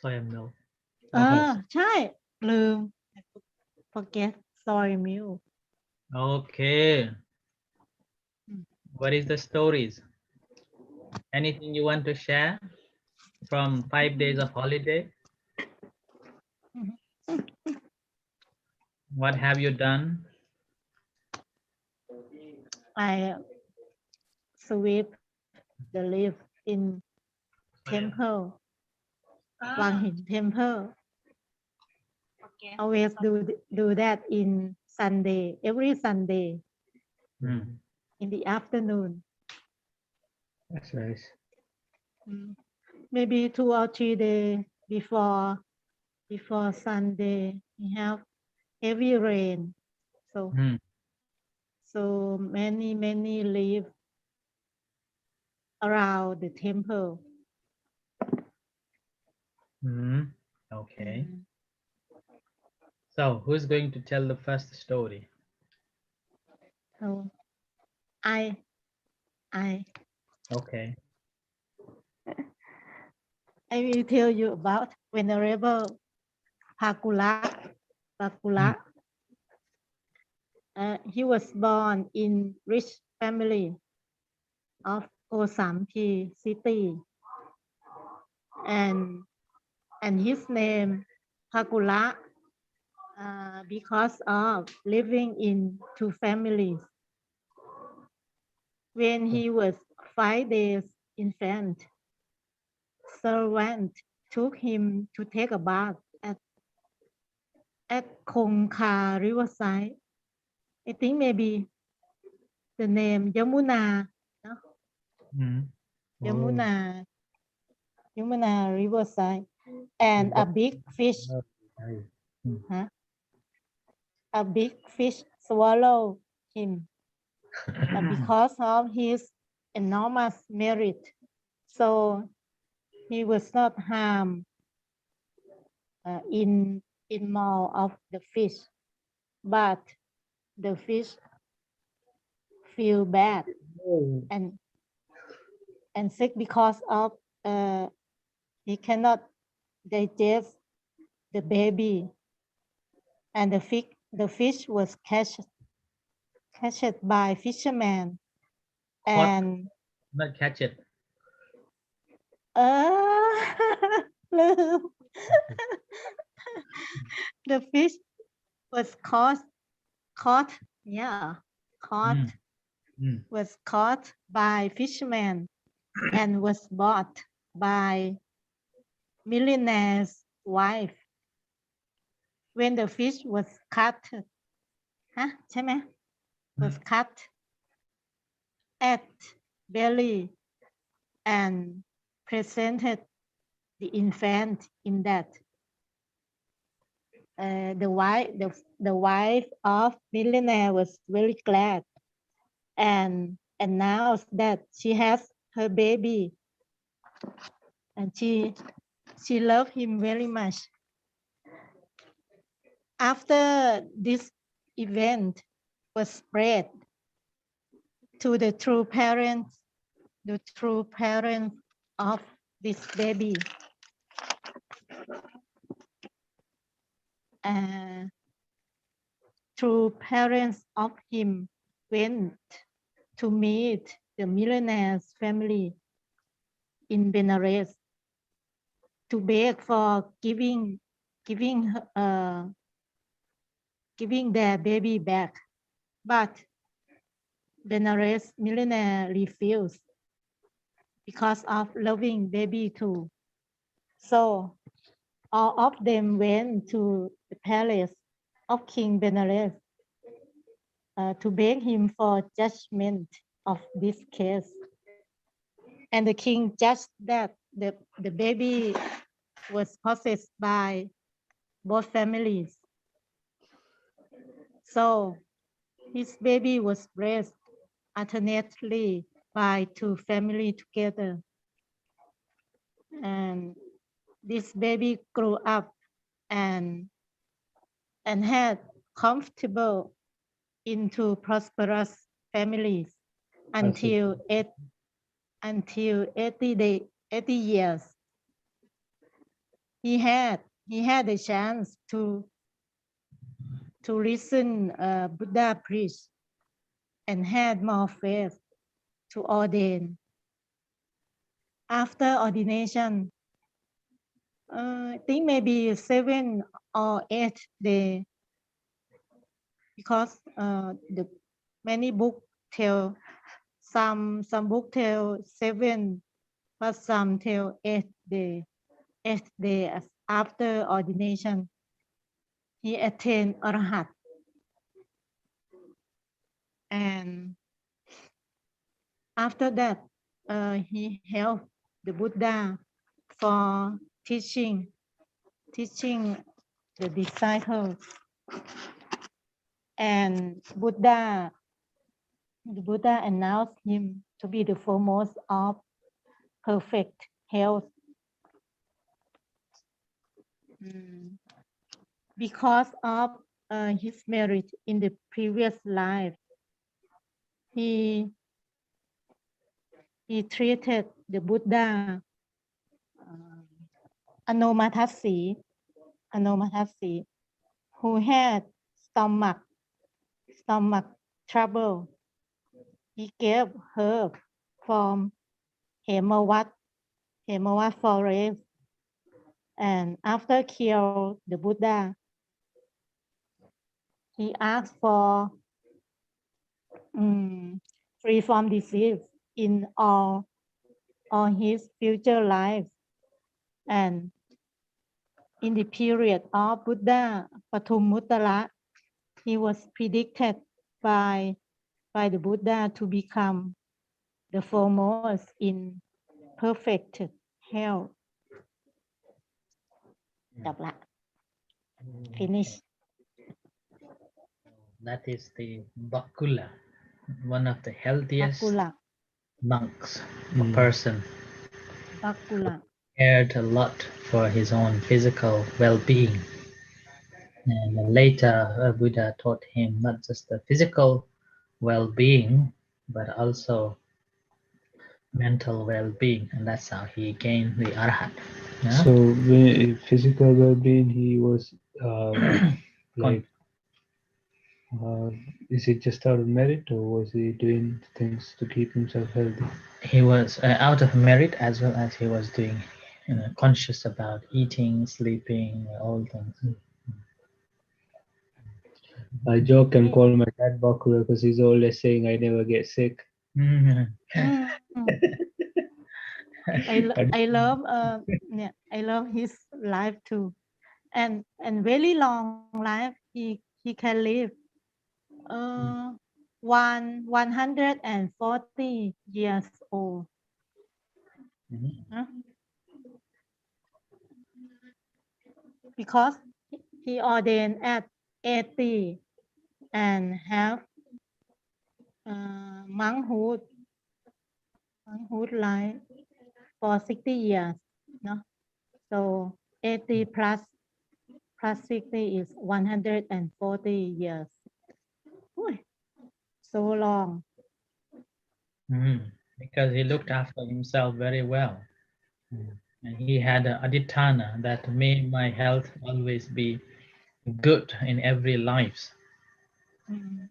soy milk ใช่ลืม forget soy milk okay what is the stories anything you want to share from 5 days of holiday what have you done I sweep the leaf in temple วางหิน temple always do that in Sunday every Sunday in the afternoon That's nice. maybe 2 or 3 days before Sunday we have heavy rain so many leaves around the temple okay so who's going to tell the first story so I okay I will tell you about Venerable bakkula he was born in rich family of Osampi city and his name Bakkula because of living in 2 families when he was 5 days infant servant took him to take a bath at Kongka riverside I think maybe the name Yamuna no? Yamuna riverside and a big fish a big fish swallowed him because of his enormous merit so he was not harmed in more of the fish but the fish feel bad and sick because of he cannot digest the baby and the fish was catched by fishermen and not catch it the fish was caught was caught by fishermen and was bought by millionaire's wife when the fish was cut ใช่ไหม was cut at belly and presented the infant in that the wife of millionaire was very glad and announced that she has her baby and she loved him very much after this event was spread to the true parents of this baby true parents of him went to meet the millionaire's family in Benares to beg for giving their baby back but Benares millionaire refused because of loving baby too so all of them went to the palace of King Benares to beg him for judgment of this case. And the king judged that the baby was possessed by both families. So his baby was raised alternately by 2 families together. And this baby grew up and had comfortable into prosperous families until 80 80 years. He had the chance to listen Buddha preach and had more faith to ordain. After ordination, I think maybe 7 or 8 days, because the many book tell some book tell 7, but some tell 8 days. 8 days after ordination, he attained Arhat. And after that, he helped the Buddha for teaching the disciples. And the Buddha announced him to be the foremost of perfect health. Because of his merit in the previous life, he treated the Buddha Anomatasi, who had stomach trouble. He gave herb from Hemawat forest, and after cure the Buddha, he asked for free from disease in all his future lives. And in the period of Buddha Patumuttara, he was predicted by the Buddha to become the foremost in perfect health. จบละ finish. That is the bakkula, one of the healthiest Bakkula. monks, a person Bakkula. cared a lot for his own physical well-being. And later, Buddha taught him not just the physical well-being, but also mental well-being, and that's how he gained the arhat. Yeah? So when physical well-being, he was like, is it just out of merit, or was he doing things to keep himself healthy? He was out of merit, as well as he was doing, conscious about eating, sleeping, all things. I joke and call my dad bakkula because he's always saying I never get sick. I love I love his life too, and very long life. He can live 140 years old. Huh? Because he ordained at 80 and have monkhood life for 60 years. No? So 80 plus 60 is 140 years. Ooh, so long. Because he looked after himself very well. And he had an aditana that made my health always be good in every life. And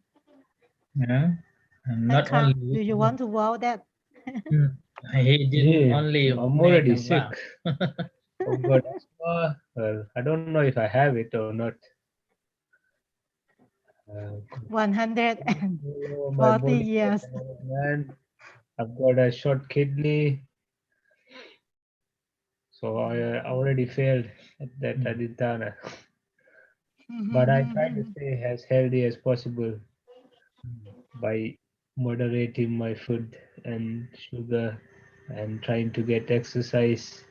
not Sacca, only do you want to vow that? he didn't Yeah, only I'm make already a vow. sick. I've got asthma. Well, I don't know if I have it or not. 140 years. Man, I've got a short kidney, so I already failed at that aditana. But I try to stay as healthy as possible by moderating my food and sugar and trying to get exercise.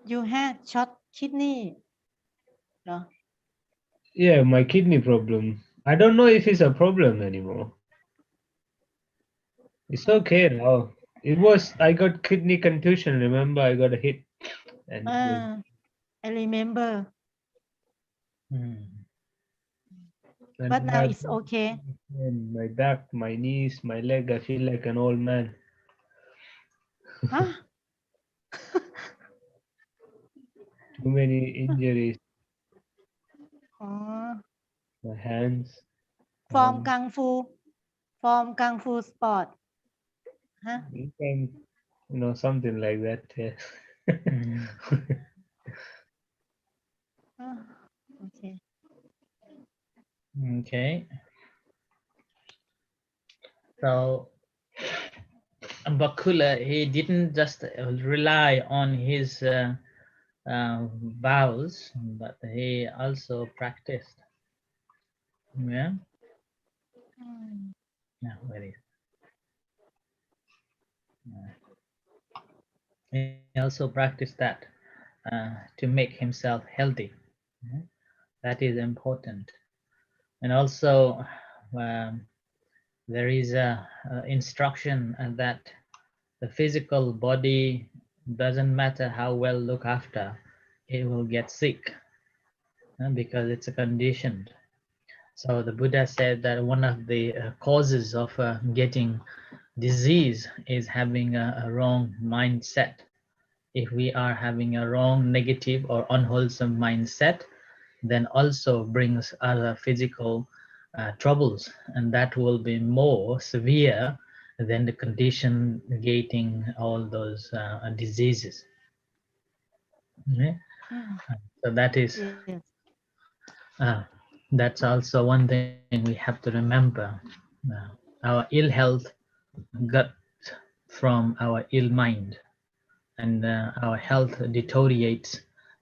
You had short kidney. No? Yeah, my kidney problem. I don't know if it's a problem anymore. It's okay now. It was, I got kidney contusion. Remember, I got a hit. And it was, I remember. but now my it's okay. my back, my knees, my leg, I feel like an old man. Huh? Too many injuries. Oh, My hands, from arms. kung fu, from kung fu sport. Huh? You can, something like that. Yeah. Mm. Oh, okay. Okay. So Bakula, he didn't just rely on his vows, but he also practiced. Yeah, Mm. yeah, very. He also practiced that to make himself healthy. Yeah, that is important. And also, um, there is a instruction that the physical body doesn't matter how well looked after, it will get sick because it's a condition. So the Buddha said that one of the causes of getting disease is having a wrong mindset. If we are having a wrong, negative, or unwholesome mindset, then also brings other physical troubles, and that will be more severe than the condition getting all those diseases. Yeah? Mm. So that is Yes. uh, that's also one thing we have to remember. Our ill health got from our ill mind, and our health deteriorates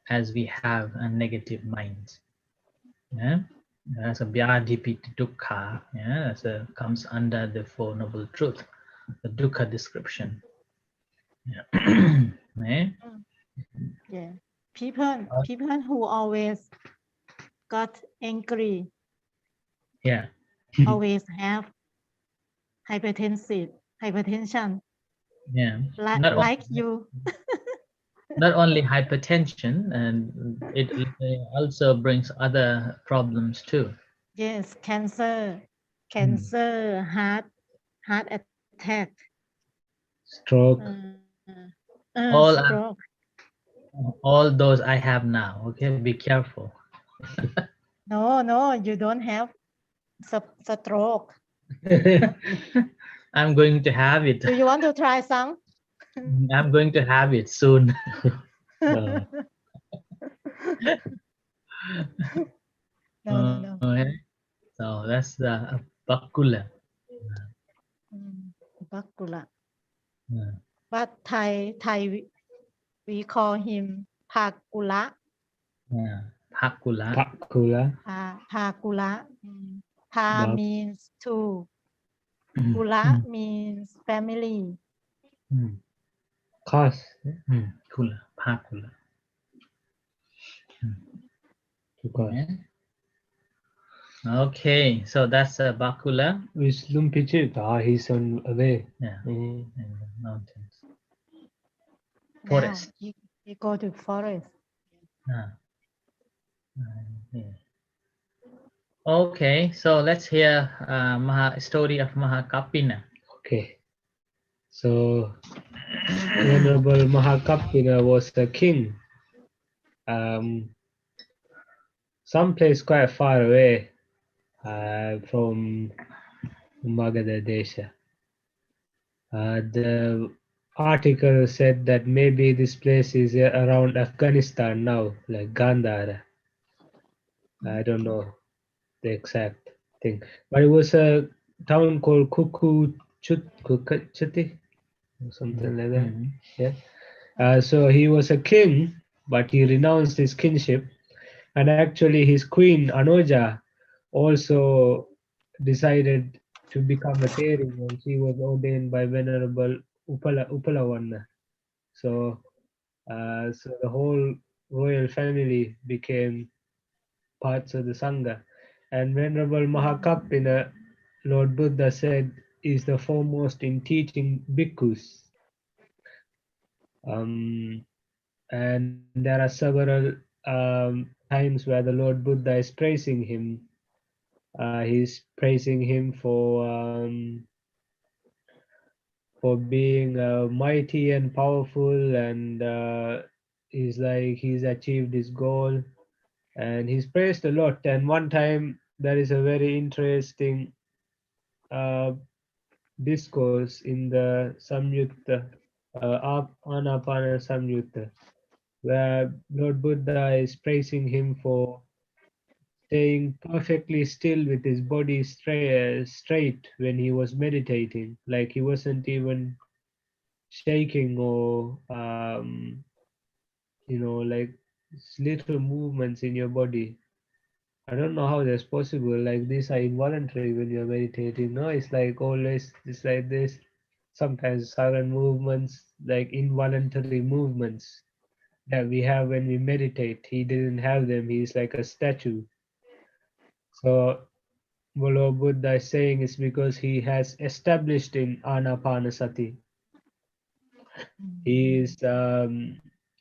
as we have a negative mind. Yeah, as a jatipi dukkha. Yeah, so comes under the Four Noble Truth, the dukkha description. Yeah. Yeah. Mm. Yeah. People who always got angry, Yeah. always have hypertension, Yeah. like Not like only, you. not only hypertension, and it also brings other problems too. Yes, cancer, Mm. cancer, heart attack, Stroke. All stroke. all those I have now. Okay, be careful. No, no, you don't have stroke. I'm going to have it. Do you want to try some? I'm going to have it soon. Uh, No, no, no. Okay. So that's the bakkula. Mm, bakkula. Yeah. But Thai we call him Pakula. Yeah. Bakkula. Bakkula. Pakula. Pa Bak. means two. Mm, Kula means family. mm, Khas. Kula. Bakkula. Because. Yeah. Okay, so that's a bakkula. Which Lumpichit? He's on away. Yeah, Mm. in the mountains, Now forest. he go to forest. Ah, yeah. Okay, so let's hear story of Mahakappina. Okay. So Venerable Mahakappina was a king. Um, someplace quite far away from Magadha Desha. The article said that maybe this place is around Afghanistan now, like Gandhara. I don't know the exact thing, but it was a town called Kukuchuti or something like that. Mm-hmm. Yeah. So he was a king, but he renounced his kingship, and actually his queen Anoja also decided to become a Teri, and she was ordained by Venerable Upalavanna. So, so the whole royal family became parts of the Sangha. And Venerable Mahakappina, Lord Buddha said, is the foremost in teaching bhikkhus. Um, and there are several times where the Lord Buddha is praising him He's praising him for being mighty and powerful, and he's like he's achieved his goal, and he's praised a lot. And one time there is a very interesting uh, discourse in the Samyukta, Anapana Samyukta, where Lord Buddha is praising him for staying perfectly still with his body straight when he was meditating. Like he wasn't even shaking or, like little movements in your body. I don't know how that's possible. Like these are involuntary when you're meditating. No, it's like always, it's like this. Sometimes sudden movements, like involuntary movements that we have when we meditate. He didn't have them. He's like a statue. So Bolo Buddha is saying it's because he has established in Anapanasati. He is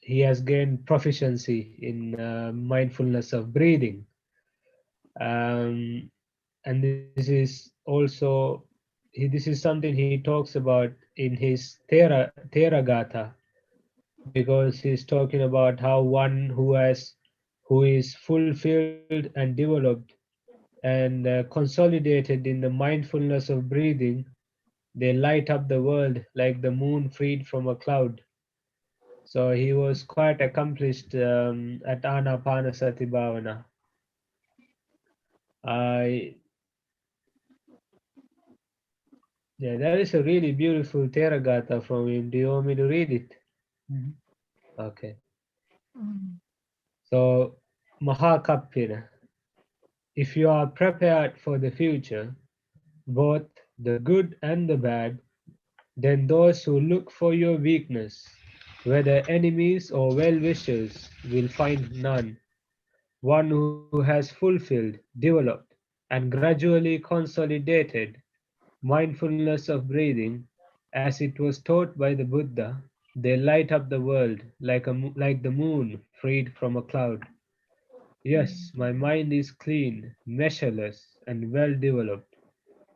he has gained proficiency in mindfulness of breathing, and this is also this is something he talks about in his Theragatha, because he's talking about how one who is fulfilled and developed and consolidated in the mindfulness of breathing, they light up the world like the moon freed from a cloud. So he was quite accomplished at Anapanasati Bhavana. I Yeah, there is a really beautiful Theragatha from him. Do you want me to read it? Mhm. Okay. Mm. So, Mahakappina, if you are prepared for the future, both the good and the bad, then those who look for your weakness, whether enemies or well-wishers, will find none. One who has fulfilled, developed, and gradually consolidated mindfulness of breathing, as it was taught by the Buddha, they light up the world like the moon freed from a cloud. Yes, my mind is clean, measureless, and well developed.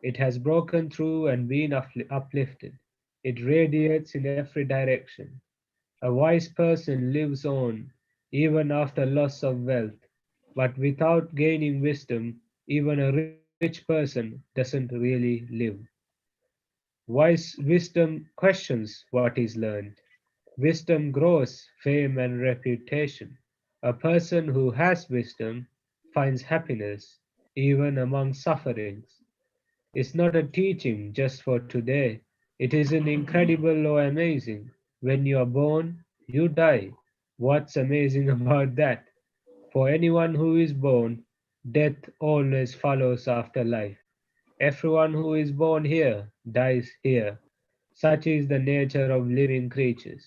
It has broken through and been uplifted. It radiates in every direction. A wise person lives on even after loss of wealth, but without gaining wisdom, even a rich person doesn't really live. Wise wisdom questions what is learned. Wisdom grows fame and reputation. A person who has wisdom finds happiness even among sufferings. It's not a teaching just for today. It isn't incredible or amazing. When you are born, you die. What's amazing about that? For anyone who is born, death always follows after life. Everyone who is born here dies here. Such is the nature of living creatures.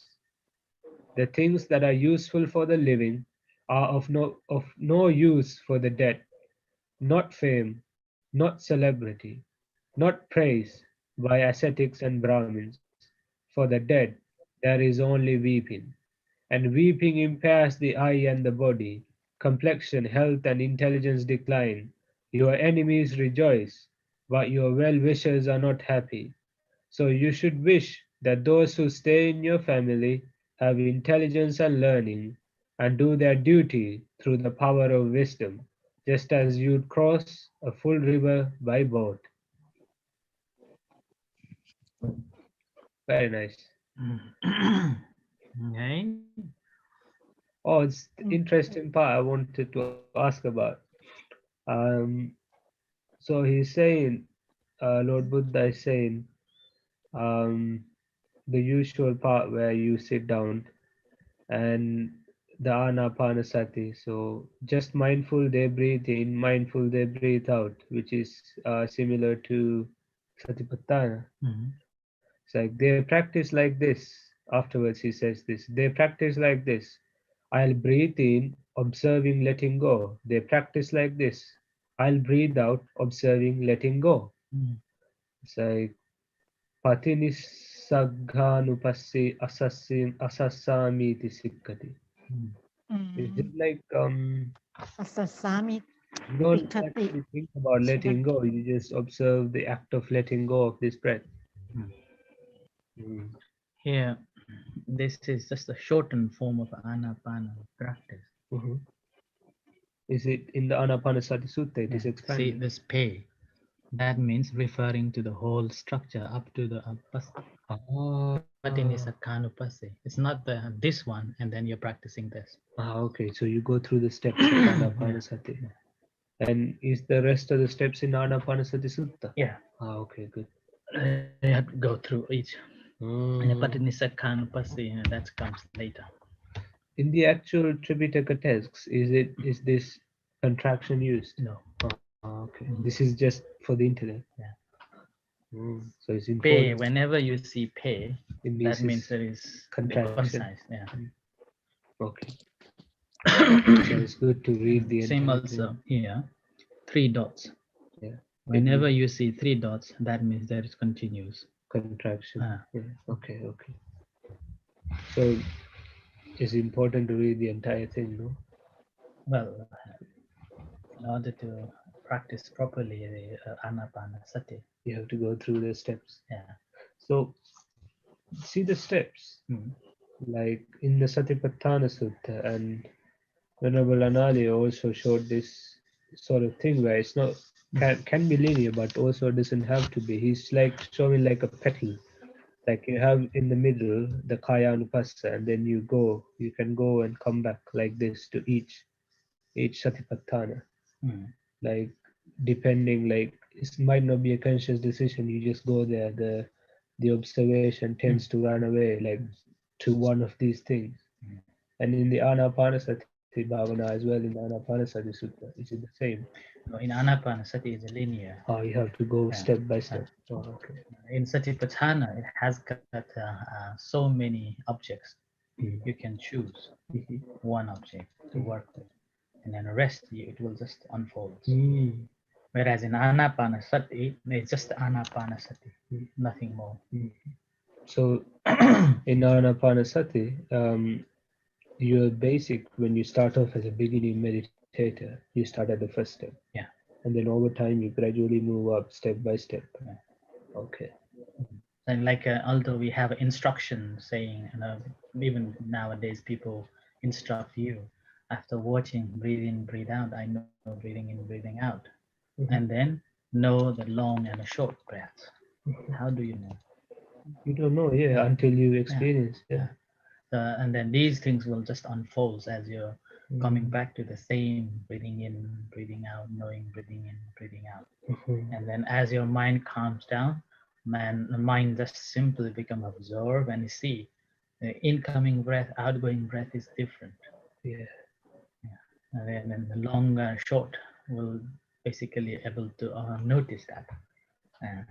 The things that are useful for the living are of no use for the dead. Not fame, not celebrity, not praise by ascetics and Brahmins. For the dead there is only weeping, and weeping impairs the eye and the body. Complexion, health, and intelligence decline. Your enemies rejoice, but your well wishers are not happy. So you should wish that those who stay in your family have intelligence and learning, and do their duty through the power of wisdom, just as you'd cross a full river by boat. Very nice. Okay. Oh, it's the Mm. interesting part I wanted to ask about. Um, so he's saying, Lord Buddha is saying, um, the usual part where you sit down and the anapanasati. So just mindful they breathe in, mindful they breathe out, which is similar to satipatthana. Mhm. It's like they practice like this. Afterwards, he says this. They practice like this. I'll breathe in, observing, letting go. They practice like this. I'll breathe out, observing, letting go. Mhm. It's like patinisaghanupassi asassamiti sikkati. Mhm. Is it Mm. like Asasami. You don't ฝึกสติ actually think about letting go. You just observe the act of letting go of this breath. Mm. Here, this is just a shortened form of anapana practice. Mhm. Is it in the Anapanasati Sutta? It is See expanded. this pay. That means referring to the whole structure up to the Patinisakkanupasi. It's not this one and then you're practicing this. Okay. So you go through the steps of Anapanasati. And is the rest of the steps in Anapanasati Sutta? Yeah. Okay, good. You have to go through each. And the Mm. Patinisakkanupasi, that comes later. In the actual Tripitaka texts, is this contraction used? No. Okay. This is just for the intellect. Yeah. So it's Pay, important. whenever you see pay, It that means is there is contraction. concise. Yeah. Okay. So it's good to read the Same entire also thing. here, 3 dots. Yeah. Whenever you see 3 dots, that means there is continuous. Contraction. Ah. Yeah. Okay. Okay. So it's important to read the entire thing, no? Well, in order to practice properly the anapanasati. You have to go through the steps. Yeah. So see the steps, like in the Satipatthana Sutta, and Venerable Anadi also showed this sort of thing where it's not can be linear, but also doesn't have to be. He's like showing like a petal, like you have in the middle the Kaya Anupassa, and then you can go and come back like this to each Satipatthana. Like depending, like it might not be a conscious decision. You just go there. The observation tends to run away, like to one of these things. And in the Anapanasati Bhavana as well, in the Anapanasati Sutta, is it the same? No, in anapanasati is linear. Oh, you have to go step by step. Okay. In satipatthana, it has got so many objects. You can choose one object to work with, and then the rest it will just unfold. Whereas in anapanasati, it's just anapanasati, nothing more. So in Anapanasati, you're basic when you start off as a beginning meditator, you start at the first step. Yeah. And then over time you gradually move up step by step. Yeah. Okay. And like although we have instruction saying, even nowadays people instruct you after watching breathe in, breathe out. I know breathing in, breathing out, and then know the long and the short breath. How do you know? You don't know, yeah, until you experience. Yeah. And then these things will just unfold as you're coming back to the same breathing in, breathing out, knowing breathing in, breathing out. And then as your mind calms down, the mind just simply become absorbed and you see the incoming breath, outgoing breath is different. Yeah. And then the long and short will basically able to notice that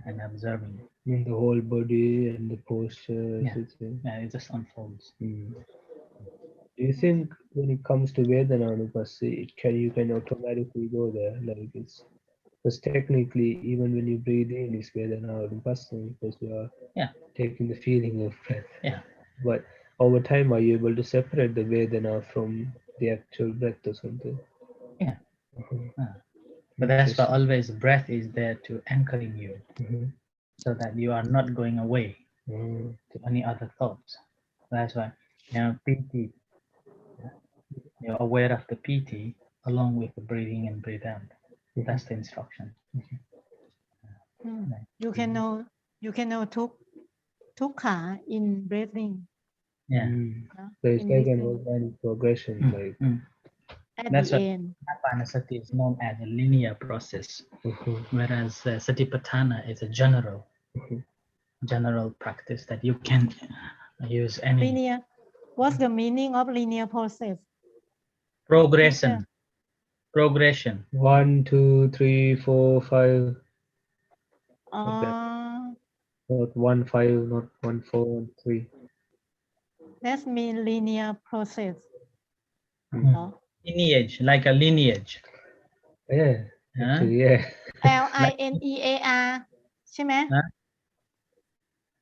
and observing. In the whole body and the posture. Yeah, it just unfolds. Do you think when it comes to Vedana Anupassi, you can automatically go there? Like it's because technically, even when you breathe in, it's Vedana Anupassi because you are taking the feeling of breath. Yeah. But over time, are you able to separate the Vedana from the actual breath or something? Yeah. But that's why always breath is there to anchoring you, so that you are not going away to any other thoughts. That's why PT, you're aware of the PT along with the breathing and breathe out. That's the instruction. You can know dukkha in breathing. Yeah. So it's like an organic progression, like at that's the why end. Anapanasati is known as a linear process, whereas Satipatthana is a general practice that you can use any Linear. What's the meaning of linear process? progression. 1, 2, 3, 4, 5. Not 1, 5, not 1, 4, 1, 3. That's mean linear process. Lineage, like a lineage. Yeah, actually, yeah. LINEAR ใช่ไหม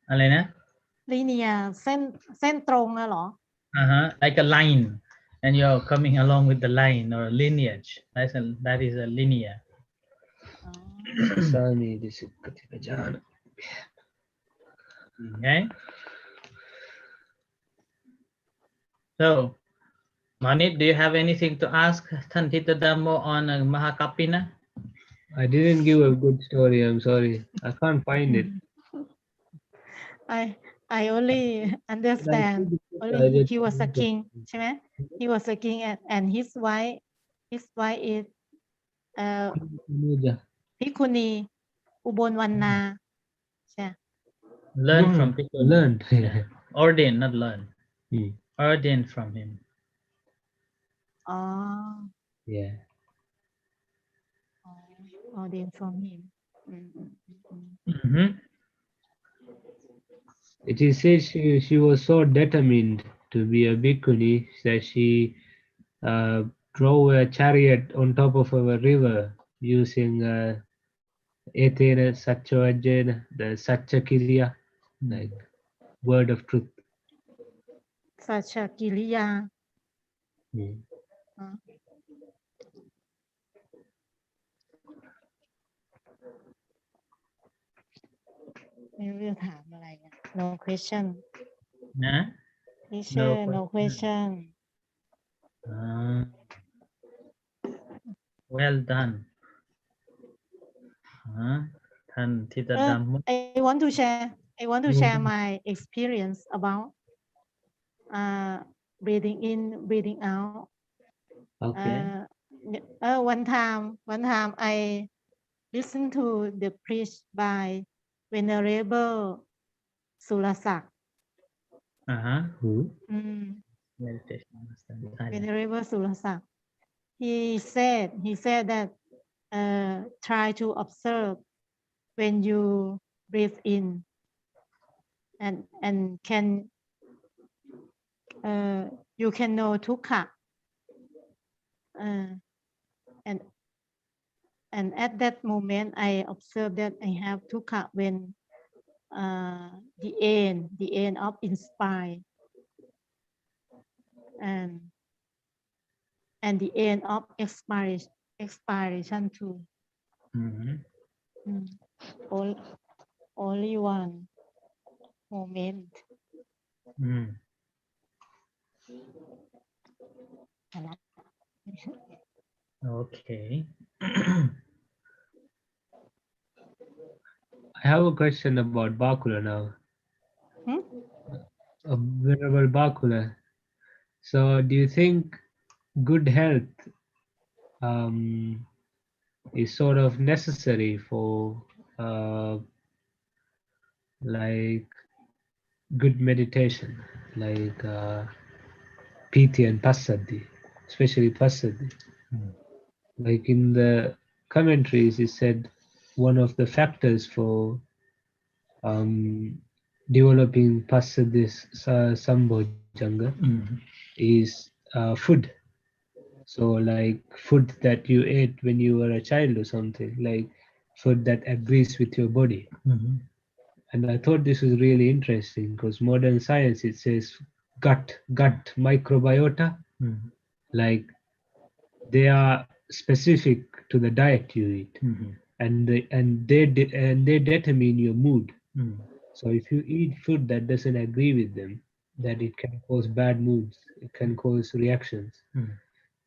อะไรนะ linear เส้นตรงอะเหรอ like a line And you're coming along with the line or lineage. That is a linear. Oh. Sani disikkatika jana. Okay. So, Manit, do you have anything to ask Tantita Dhammo on Mahakappina? I didn't give a good story. I'm sorry. I can't find it. I I only When I see understand the picture, only I just he was a think of king ใช่ไหม he was a king and his wife is Anuja. พิคุณีอุบลวรรณาใช่ Learn No, from people. learned. Yeah. Ordain, not learn. Hmm. Ordain from him. อ๋อ Yeah. อ๋อ ordain from him อืมอืมอืมอืม Mm-hmm. It is said she was so determined to be a bhikkhuni that she drove a chariot on top of a river using etena satchavajena, the sacca kriya, like word of truth. สัจจกิริยา Hmm. อ๋อไม่รู้จะถามอะไรอ่ะ no question Huh? teacher no question. question Ah, well done. Huh? Tantita Dhammo. I want to share my experience about breathing in breathing out Okay. one time I listened to the preach by Venerable Surasak Uh-huh. Who? Meditation master in Thailand. Venerable Surasak he said that try to observe when you breathe in and can you can know dukkha and at that moment I observed that I have dukkha when the end of inspire and the end of expiration too. Mm-hmm. All, only one moment. Mm. Okay. I have a question about bakkula now. Hmm? Venerable bakkula. So, do you think good health um, is sort of necessary for like good meditation, like piti and passaddhi, especially passaddhi? Like in the commentaries, it said one of the factors for um, developing passaddhi sambhojanga is food. So, like food that you ate when you were a child or something, like food that agrees with your body. Mm-hmm. And I thought this was really interesting because modern science it says gut microbiota, like they are specific to the diet you eat, and they determine your mood. So if you eat food that doesn't agree with them, that it can cause bad moods, it can cause reactions.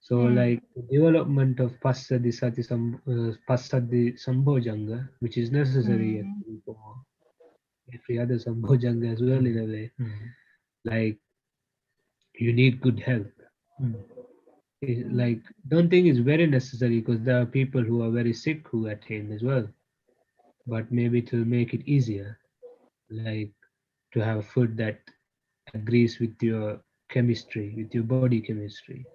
So, like the development of Passadi Sambhojanga, which is necessary actually for every other Sambhojanga as well, in a way, like you need good health. Like, don't think it's very necessary because there are people who are very sick who attain as well. But maybe to make it easier, like to have food that agrees with your chemistry, with your body chemistry,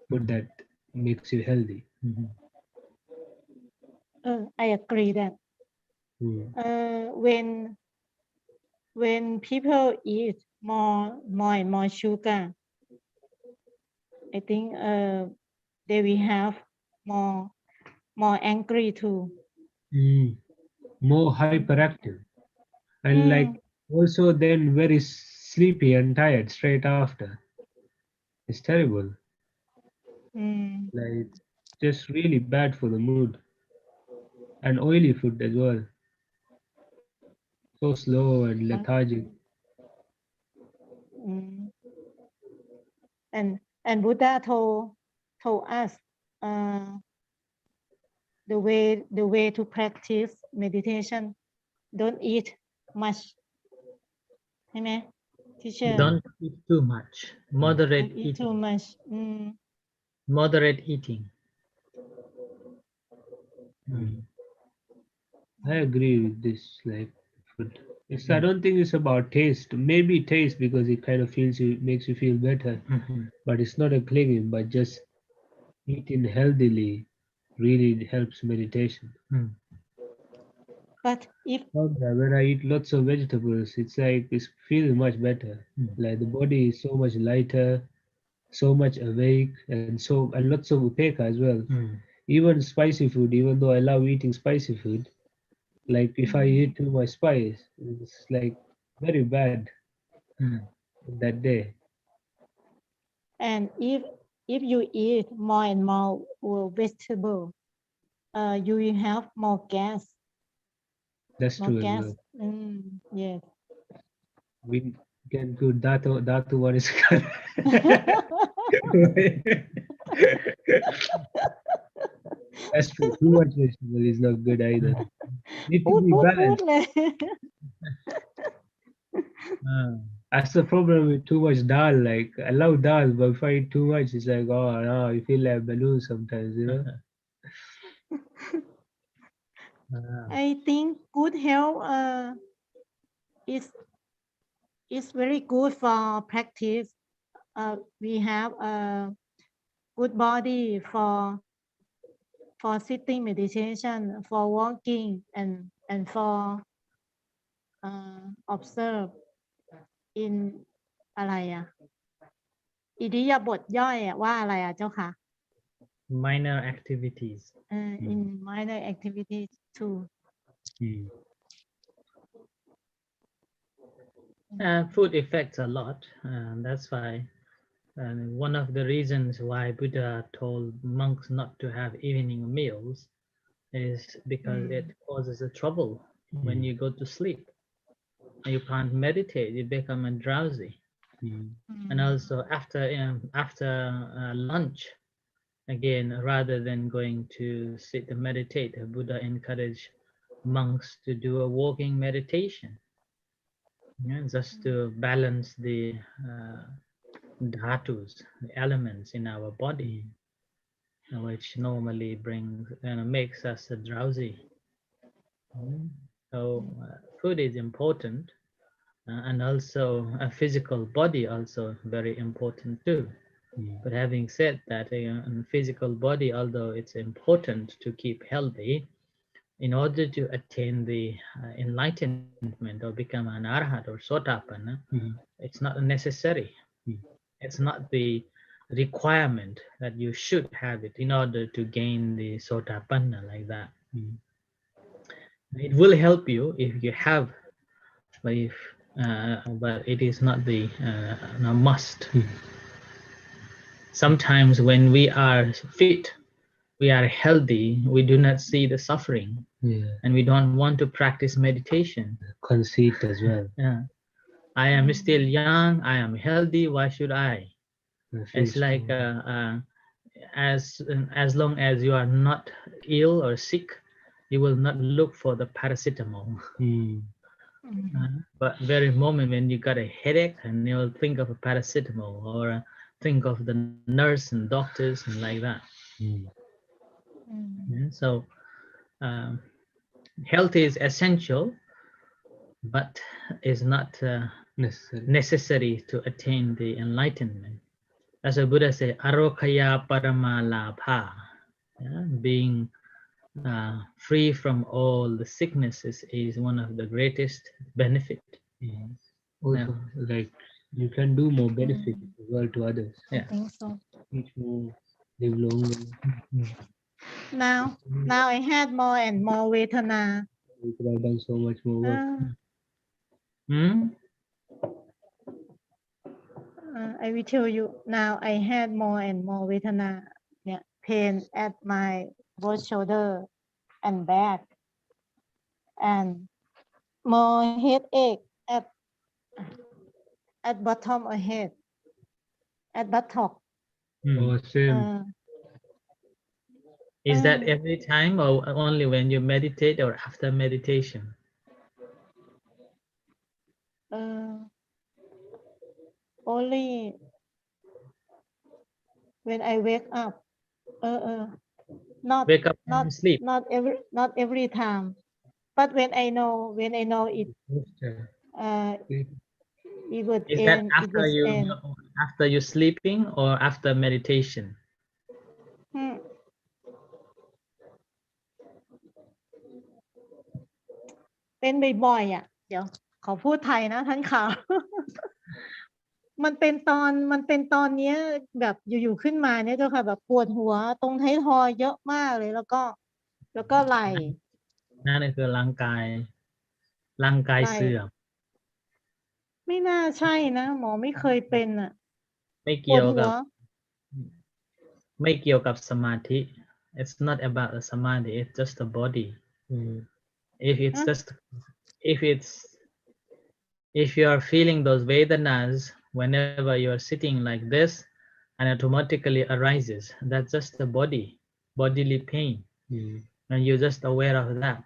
food that makes you healthy. I agree that when people eat more sugar, I think they will have more angry too. More hyperactive, and like also then very sleepy and tired straight after. It's terrible. Mm. Like it's just really bad for the mood. And oily food as well. So slow and Uh, lethargic. mm. And Buddha told us uh, the way to practice meditation. Don't eat much ใช่ไหม teacher Don't eat too much. Moderate don't eat too eating. much Moderate eating. Mm. I agree with this, like food. I don't think it's about taste. Maybe taste because it kind of feels you makes you feel better, but it's not a clinging. But just eating healthily really helps meditation. but if When I eat lots of vegetables, it's like it feels much better. Like the body is so much lighter, so much awake, and lots of upeka as well. Even spicy food, even though I love eating spicy food, like if I eat too much spice, it's like very bad that day. and if you eat more and more vegetable you will have more gas That's more true as gas well. yes We can do that one is That's true. Too much vegetable is not good either. Need to be พูด balanced. เลย That's the problem with too much dal. Like I love dal, but if I eat too much, it's like oh no, you feel like balloon sometimes, you know. I think good health is very good for practice. We have a good body for sitting meditation, for walking, and for observe in อะไรอะอิริยาบถย่อยอะว่าอะไรอะเจ้าค่ะ Minor activities. in minor activities too Food affects a lot, and that's why one of the reasons why Buddha told monks not to have evening meals is because it causes a trouble when you go to sleep. You can't meditate, you become drowsy. And also after lunch, again, rather than going to sit and meditate, Buddha encouraged monks to do a walking meditation, just to balance the dhatus, the elements in our body, which normally makes us drowsy. So food is important, and also a physical body also very important too. But having said that, physical body, although it's important to keep healthy, in order to attain the enlightenment or become an arhat or sotapanna, it's not necessary. It's not the requirement that you should have it in order to gain the sotapanna like that. It will help you if you have, but but it is not the must. Sometimes when we are fit, we are healthy, we do not see the suffering, and we don't want to practice meditation. Conceit as well. Yeah. I am still young, I am healthy, why should I? It's like as long as you are not ill or sick, you will not look for the paracetamol. But very moment when you got a headache, and you'll think of a paracetamol or think of the nurse and doctors and like that. So health is essential, but is not necessary to attain the enlightenment. As the Buddha said, arokaya paramalabha, being free from all the sicknesses is one of the greatest benefit. Also, like you can do more benefit as well to others. I think so Eat more, live longer. now I had more and more เวทนา We could have done so much more work. I will tell you now I had more and more เวทนา pain at my both shoulder and back, and more headache at bottom of head, at buttock. Oh, same. Uh, Is that uh, every time or only when you meditate or after meditation? uh, only when I wake up. Not Wake up not and sleep. not every time. But when I know it uh it would Is that end, it after would you end. after you sleeping or after meditation? อืมเป็นบ่อยๆอ่ะเดี๋ยวขอพูดไทยนะท่านข่าว มันเป็นตอนเนี้ยแบบอยู่ๆขึ้นมาเนี่ยเจ้าค่ะแบบปวดหัวตรงท้ายทอยเยอะมากเลย แล้วก็ไหล่ นั่นคือร่างกายไหล่เสื่อมไม่น่าใช่นะหมอไม่เคยเป็นอ่ะไม่ปวเกี่ยวกับดหัวไม่เกี่ยวกับสมาธิ It's not about the samadhi. It's just the body. If it's ฮะ just if it's if you are feeling those vedanas whenever you are sitting like this and automatically arises, that's just the bodily pain, and you're just aware of that.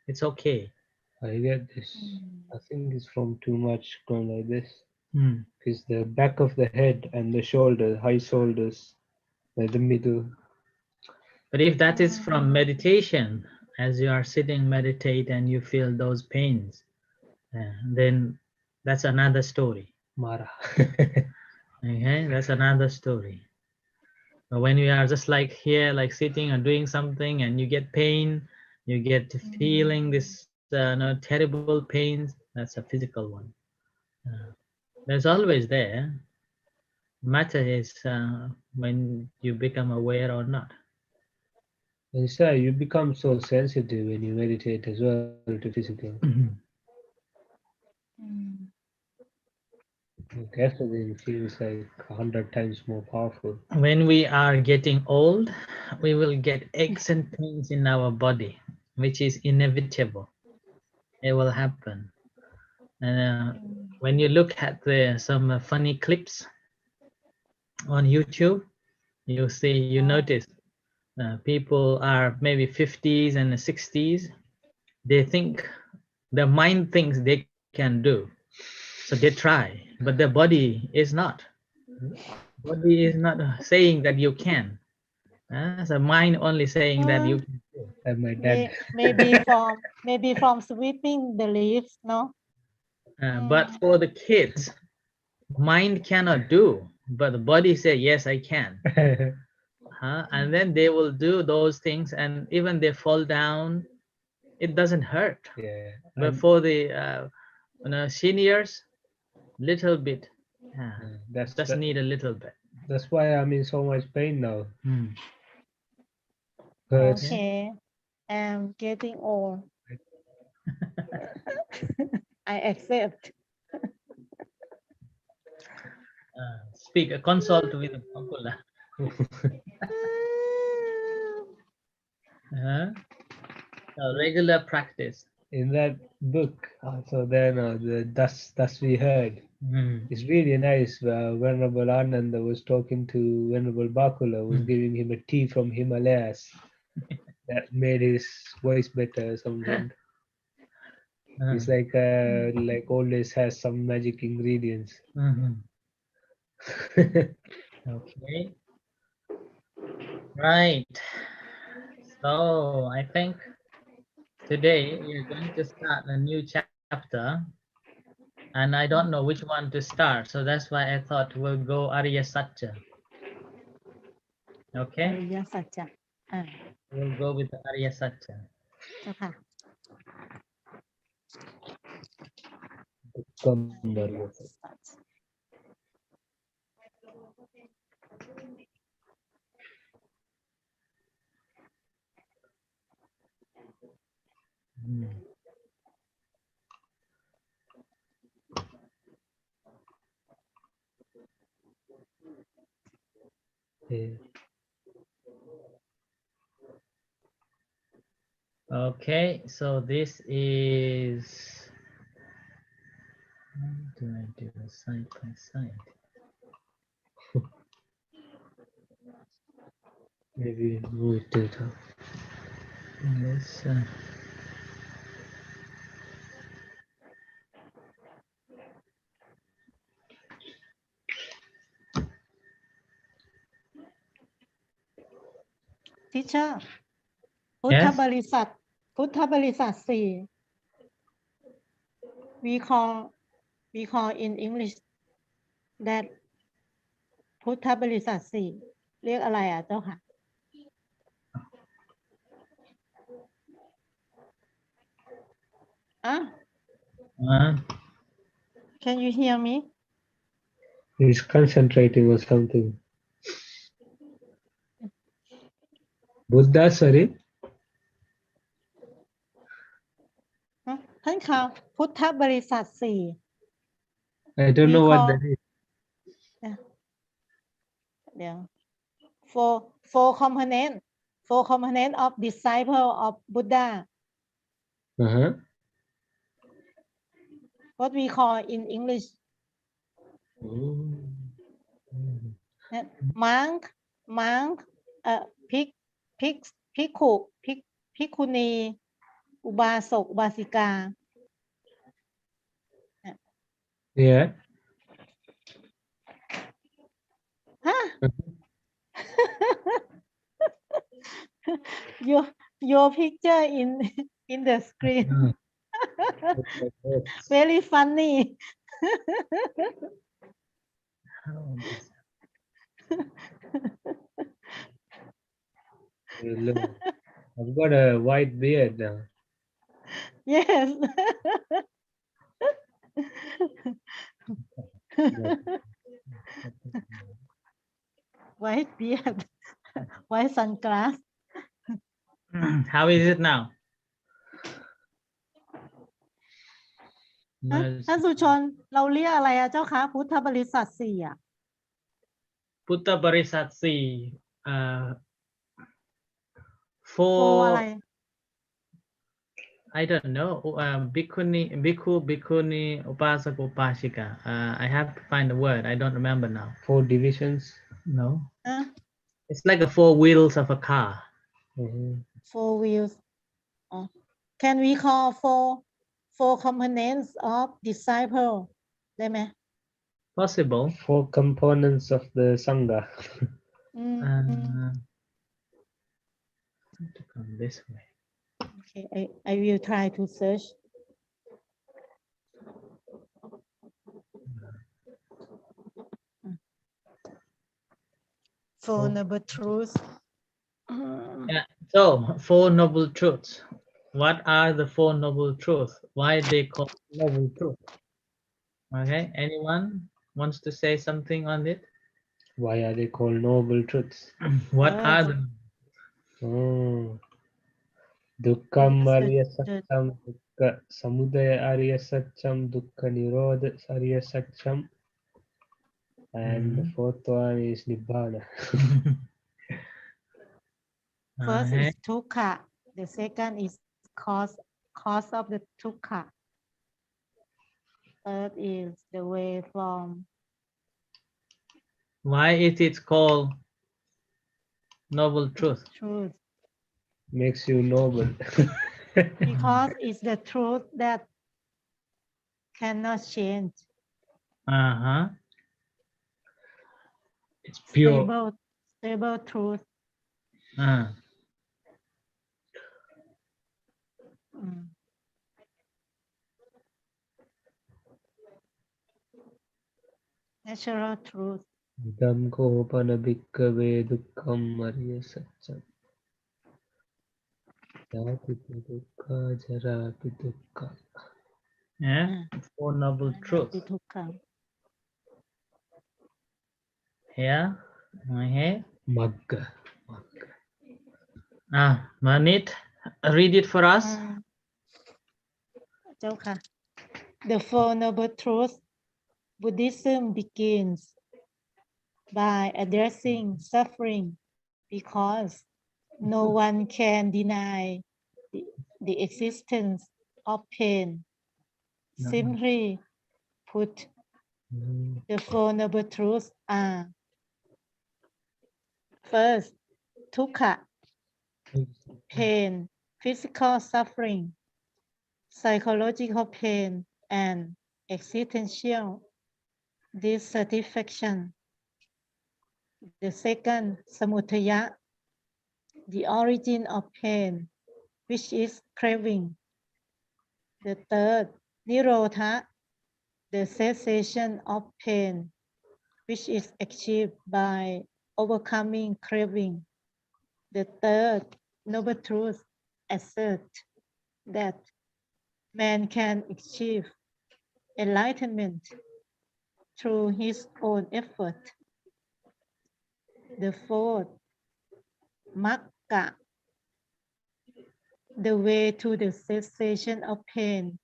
It's okay. I get this. I think it's from too much going like this. Hmm. Because the back of the head and the shoulder, high shoulders, like the middle. But if that is from meditation, as you are sitting meditate and you feel those pains, then that's another story. Mara. Okay, that's another story. But when you are just like here, like sitting or doing something, and you get pain, you get feeling this no, terrible pains. That's a physical one. There's always there. Matter is when you become aware or not. And so you become so sensitive when you meditate as well to physical. Like after then it feels like 100 times more powerful. When we are getting old, we will get aches and pains in our body, which is inevitable. It will happen. And when you look at some funny clips on YouTube, you notice people are maybe 50s and 60s. They think their mind thinks they can do, so they try, but their body is not. Body is not saying that you can. So mind only saying that you can do. Like my dad. maybe from sweeping the leaves, no? But for the kids, mind cannot do, but the body say yes, I can. And then they will do those things, and even they fall down, it doesn't hurt. Yeah. But for the seniors, little bit, just need a little bit. That's why I'm in so much pain now. Okay, I'm getting old. I accept. Speak a consult with a bakkula. Regular practice. In that book, so then the thus we heard. It's really nice. Venerable Ananda was talking to Venerable Bakkula, was giving him a tea from Himalayas that made his voice better or something. It's like always has some magic ingredients. Okay. Right. So I think today we're going to start a new chapter, and I don't know which one to start. So that's why I thought we'll go Arya Satya. Okay. อริยสัจจะ We'll go with the Arya Satya. เจ้าค่ะ Yeah. Okay, so this is. How do I do a side by side? Maybe move it to the top. This. teacher พุทธ Yes. บริษัทสี่ we call in English that พุทธบริษัทสี่เรียกอะไรอ่ะเจ้าค่ะCan you hear me He's concentrating on something. Buddha, sorry. ท่านคะพุทธบริษัทสี่ I don't know what call- that is. เดี๋ยว four component of disciple of Buddha what we call in English monk ภิกขุภิกขุณีอุบาสกอุบาสิกา Yeah. your picture in the screen very funny Look, I've got a white beard now. yes white beard white sunglass How is it now? ท่านสุชนเราเรียกอะไรอะเจ้าคะพุทธบริษัทสี่อะ Putta Barisat Si. for อะไร I don't know. Bhikkhu, bhikkhuni, upasak, upashika. I have to find the word. I don't remember now. 4 divisions. No. It's like the 4 wheels of a car. four wheels can we call four components of disciple ได้ไหม Possible. 4 components of the sangha. To come this way. Okay, I will try to search. Four noble truths. Yeah. So 4 noble truths. What are the 4 noble truths? Why they call noble truth? Okay. Anyone wants to say something on it? Why are they called noble truths? What are them? Dukkam Arya Satyam, Dukkha Samudaya Arya Satyam, Dukkha Nirodha Arya Satyam, and the 4th one is Nibbana. First is dukkha. The second is cause of the dukkha. Third is the way from. Why is it called noble truth? Truth. Makes you noble. Because it's the truth that cannot change. It's pure. Stable truth. Natural truth. Idam kopana bhikkave dukkam Arya Satyam. Jatipi dukkha jarapi dukkha. Yeah. 4 noble truths. Here. Here. Magga. Manit, read it for us. The 4 noble truths. Buddhism begins by addressing suffering because no one can deny the existence of pain. Simply put, the Four Noble Truths are: first, dukkha, pain, physical suffering, psychological pain, and existential dissatisfaction. The second, samudaya, the origin of pain, which is craving. The third, nirodha, the cessation of pain, which is achieved by overcoming craving. The third noble truth asserts that man can achieve enlightenment through his own effort. The fourth, magga, the way to the cessation of pain,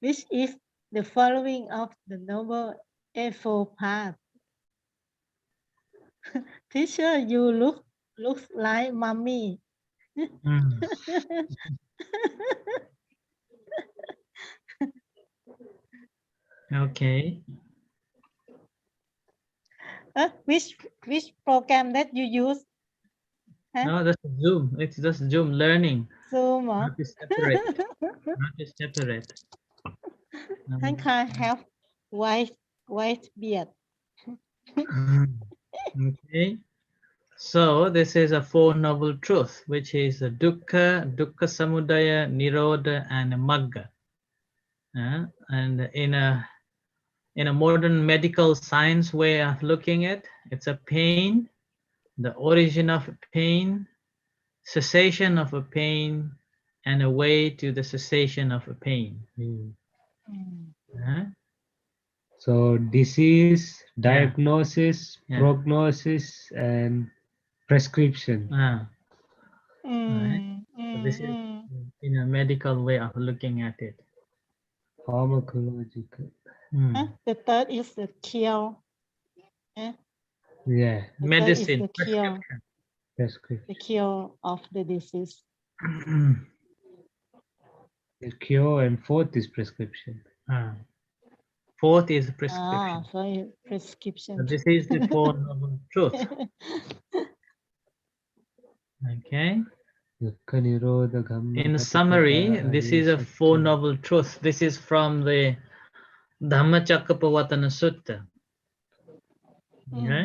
which is the following of the Noble Eightfold Path. Teacher, you looks like mommy. Okay. Which program that you use? No, that's Zoom. It's just Zoom learning. Zoom. Not to separate. Not to separate. ท่านคะ have white beard. Okay. So this is a Four Noble Truth, which is a dukkha, dukkha samudaya, nirodha, and magga. And in a modern medical science way of looking at it's a pain, the origin of pain, cessation of a pain, and a way to the cessation of a pain. So disease, diagnosis, Yeah. prognosis, and prescription. Right. So this is in a medical way of looking at it. Pharmacological. The third is the cure. Yeah. The Medicine. third is the cure. Prescription. The cure of the disease. The cure, and fourth is prescription. Fourth is prescription. So prescription. So this is the Four Noble Truth. Okay. In summary, this is a Four Noble Truth. This is from the Dhammacakkappavattana Sutta. Okay.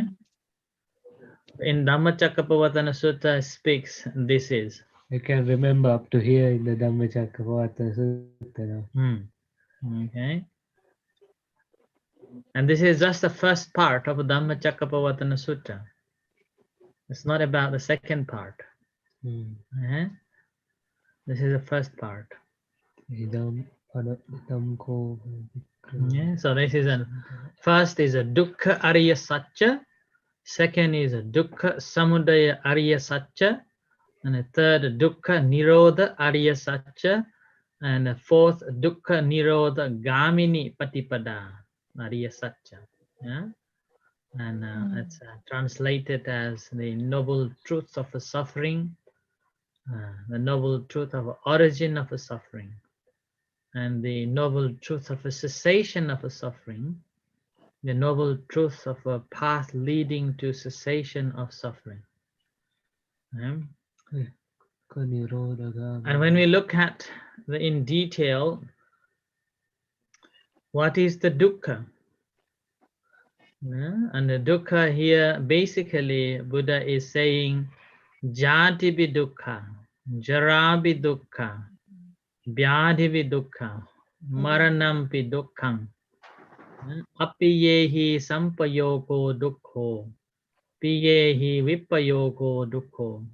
In Dhammacakkappavattana Sutta speaks, this is. I can remember up to here in the Dhammacakkappavattana Sutta. Okay. And this is just the first part of Dhammacakkappavattana Sutta. It's not about the second part. This is the first part. Yeah, so this is first is a dukkha ariya sacca, second is a dukkha samudaya ariya sacca, and the third dukkha nirodha ariya sacca, and the fourth dukkha nirodha gamini patipada ariya sacca. Yeah, and it's translated as the noble truth of the suffering, the noble truth of origin of the suffering, and the noble truth of a cessation of a suffering, the noble truth of a path leading to cessation of suffering. And when we look at in detail, what is the dukkha? And the dukkha here, basically, Buddha is saying, jatipi dukkha, jarapi dukkha, vyadhivi dukkha, maranampi dukkham, apiyehi sampayoko dukkho, piyehi vipayoko dukkho,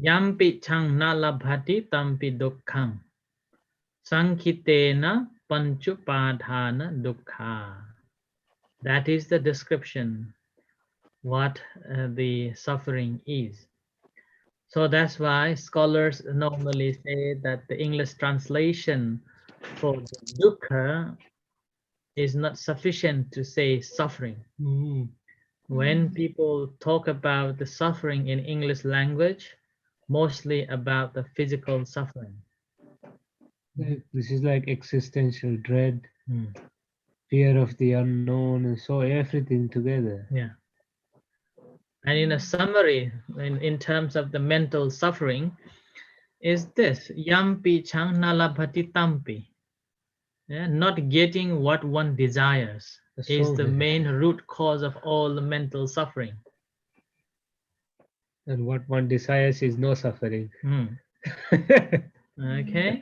yampi chang na labhati tampi dukkham, sankitena panchupadhana dukkha. That is the description, what the suffering is. So that's why scholars normally say that the English translation for the dukkha is not sufficient to say suffering. When people talk about the suffering in English language, mostly about the physical suffering. This is like existential dread, Mm. fear of the unknown, and so everything together. Yeah. And in a summary, in terms of the mental suffering, is this yampi chang nalabhati tampi. Yeah, not getting what one desires That's is wrong the here. main root cause of all the mental suffering. And what one desires is no suffering. Hmm. Okay.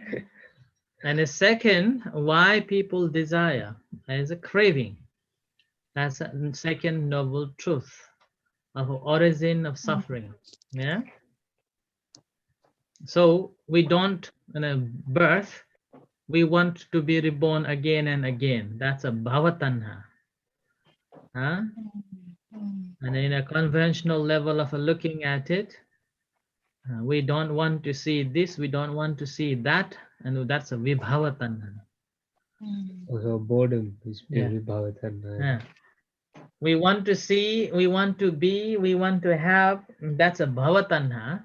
And the second, why people desire is a craving. That's a second noble truth of origin of suffering. Yeah. So we don't, in a birth, we want to be reborn again and again. That's a bhavatanha. Huh? And in a conventional level of looking at it, we don't want to see this, we don't want to see that, and that's a vibhavatanha. Also, boredom is Yeah. very bhavatanha. Yeah. We want to see, we want to be, we want to have, that's a bhavatanha.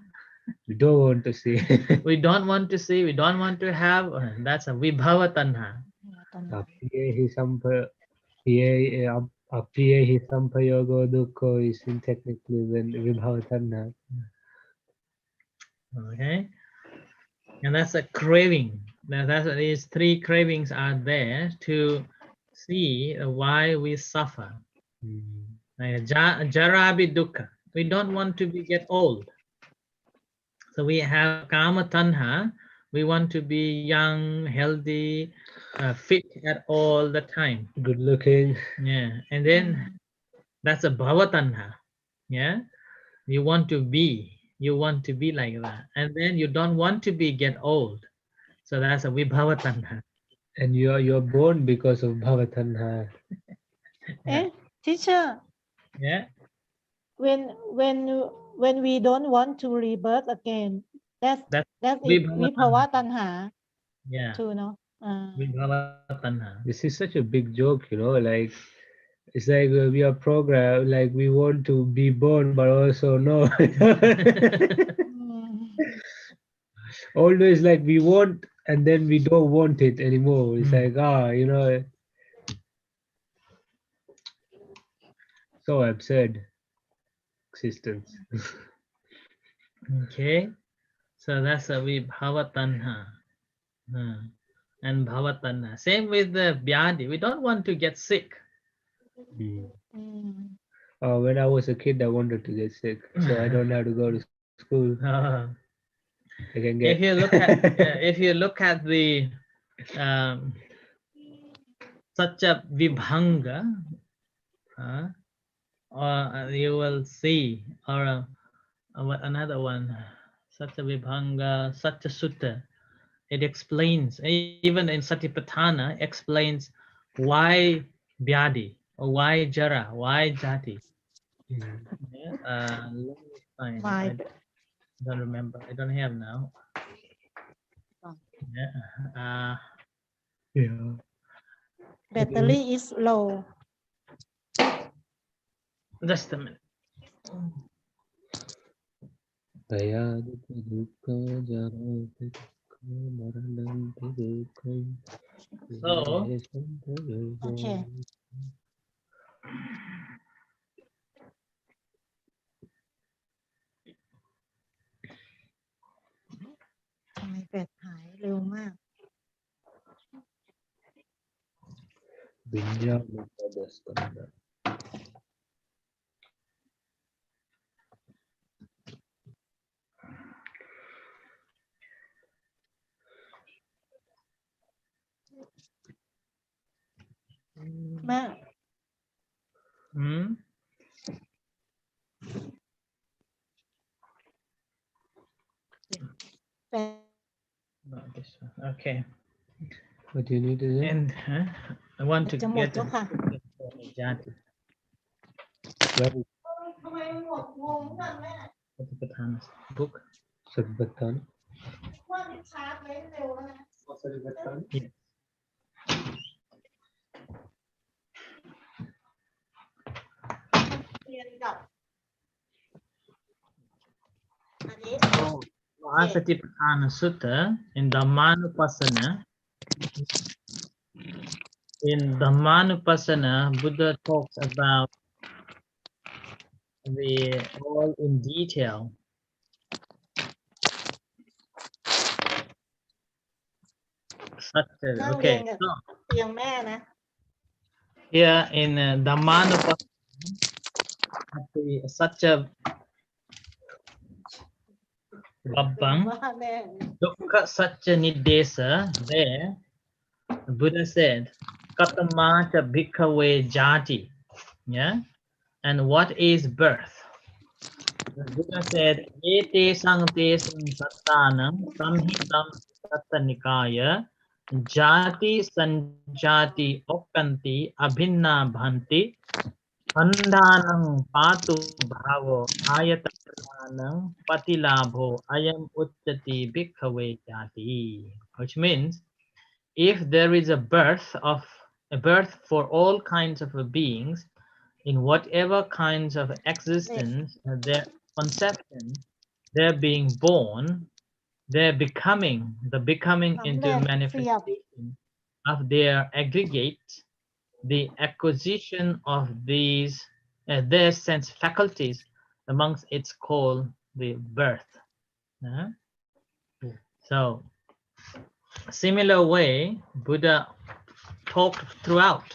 We don't want to see. We don't want to see, we don't want to have, that's a vibhavatanha. Apriyehi sampayogo dukkha is in technically when vibhavatanha. Okay. And that's a craving. These three cravings are there to see why we suffer. Jarabi dukkha. We don't want to get old. So we have kama tanha. We want to be young, healthy, fit at all the time. Good looking. Yeah. And then that's a bhava tanha. Yeah. You want to be. You want to be like that. And then you don't want to be get old. So that's a vibhava tanha. And you're born because of bhavatanha. Eh, teacher, Yeah. when we don't want to rebirth again, that's That's it. vibhava Vibhava tanha. tanha Yeah. too, no? Vibhava tanha. This is such a big joke, like it's like we are programmed, like we want to be born, but also no. Always like we want, and then we don't want it anymore. It's like so absurd existence. Okay. So that's a vibhava tanha. And bhava tanha. Same with the vyadi. We don't want to get sick. When I was a kid, I wanted to get sick, so I don't have to go to school. I can get. If you look at the sacca vibhanga, or you will see, or another one, sacca vibhanga, sacca sutta. It explains, even in Satipatthana, explains why vyadi, or why jara, why jati. Let me find. I don't remember. I don't have now. Yeah. Battery is low. Just a minute. So, Okay.ทำไมแบตหายเร็วมาก แม่ not this one. Okay. What do you need to do? And I want to จะหมด get เจ้าค่ะ jati. ทำไมหมดงงกันแม่ Satipatthana book. Satipatthana. ว่ามันชาร์จไว้เร็วแล้วนะ Satipatthana. Yes. เรียนกับอันนี้ Asatipatthana Sutta, in Dhammanupassana, Buddha talks about the all in detail. Okay, so เตียงแม่นะ here in Dhammanupassana, Sacca Vabbang, ว่าแม่ dukkha Sacca Niddesa, there the Buddha said, Katamacha bhikkhave jati. Yeah, and what is birth? The Buddha said, Ete sang te sang sattanam samhitam sattanikaya jati sanjati okkanti abhinna bhanti bandhanam patu bhavo ayatanam patilabho ayam uccati bhikkhave jati. Which means, if there is a birth for all kinds of beings, in whatever kinds of existence, their conception, their being born, their becoming, the becoming สำ into เร็จเสียบ manifestation of their aggregate, the acquisition of these their sense faculties amongst its called the birth. So similar way Buddha talked throughout.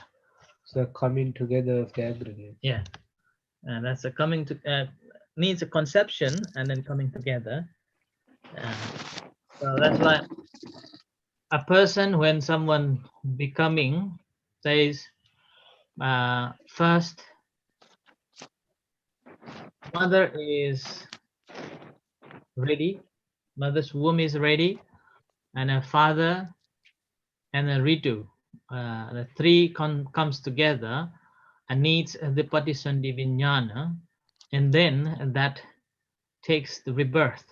So coming together of the aggregate. Yeah, and that's a coming to needs a conception and then coming together. So that's like a person when someone becoming says first mother is ready, mother's womb is ready, and a father and a ritu, the three comes together and needs the patisandhi vijnana, and then that takes the rebirth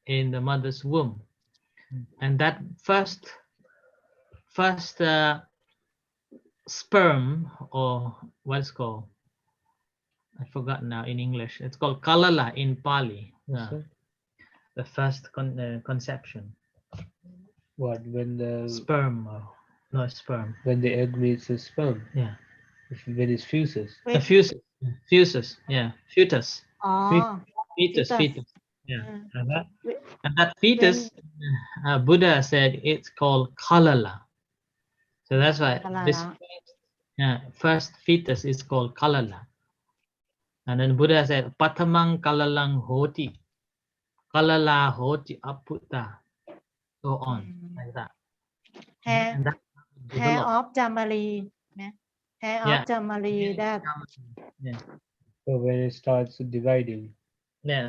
in the mother's womb, and that first sperm, or what's called, I forgot now in English, it's called kalala in Pali. The first conception. What, when the sperm, no sperm, when the egg meets the sperm? Yeah, when it fuses. Fuses, yeah, fetus. อ๋อ Fetus, yeah. And that when fetus, Buddha said it's called kalala. So that's why this first fetus is called kalala. And then Buddha said, Patamang kalalang hoti, kalala hoti aputta, so on, like that. hair And that hair developed. of Jamali นะ hair of Yeah. Jamali that Yeah. So when it starts dividing. Yeah.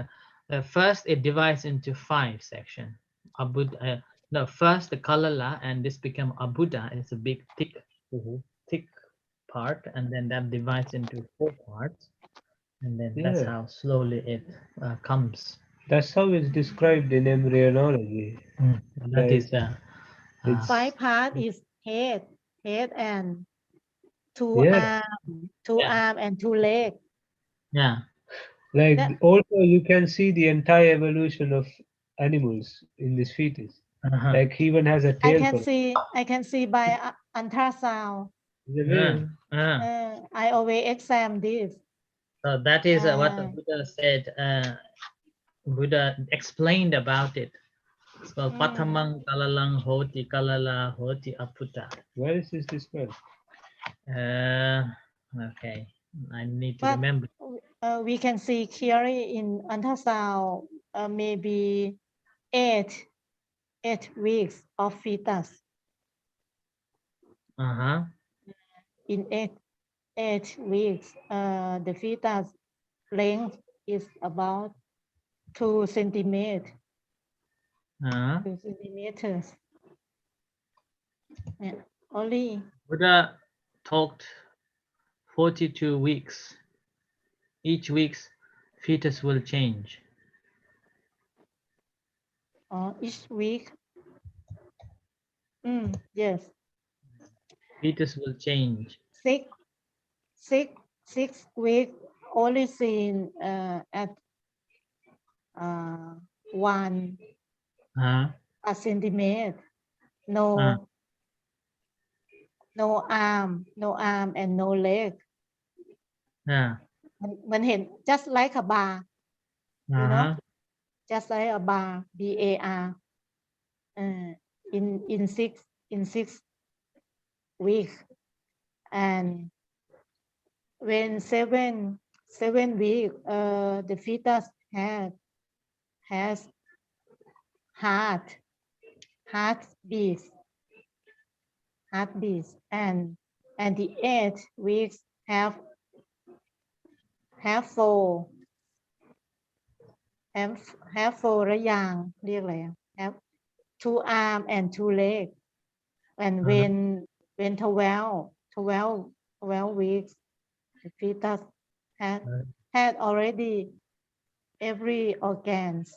First, it divides into 5 sections. No, first the kalala, and this become a Buddha. It's a big, thick part, and then that divides into 4 parts, and then that's how slowly it comes. That's how it's described in embryology. That is the 5 part is head and 2 arm and 2 leg. Yeah. Like also you can see the entire evolution of animals in this fetus. Like he even has a tail. I can see by ultrasound. I always examine this. So that is what the Buddha said. Buddha explained about it. It's called Patamang kalalang hoti kalala hoti aputta. Where is this described? Okay, I need to remember. We can see clearly in ultrasound, maybe 8 weeks of fetus. In 8 weeks, the fetus length is about 2 centimeters. 2 centimeters. Yeah, only Buddha talked 42 weeks. Each week's fetus will change. Each week. Yes. Fetus will change. 6 weeks only seen at 1 a centimeter. No, no arm, and no leg. Yeah. มันเห็น just like a bar, you know, just like a bar, bar. In 6 weeks, and when 7 weeks, the fetus has heartbeat, and the 8 weeks have four ระยางเรียกอะไรอะ have 2 arm and 2 leg, and when 12 weeks, the fetus had already every organs.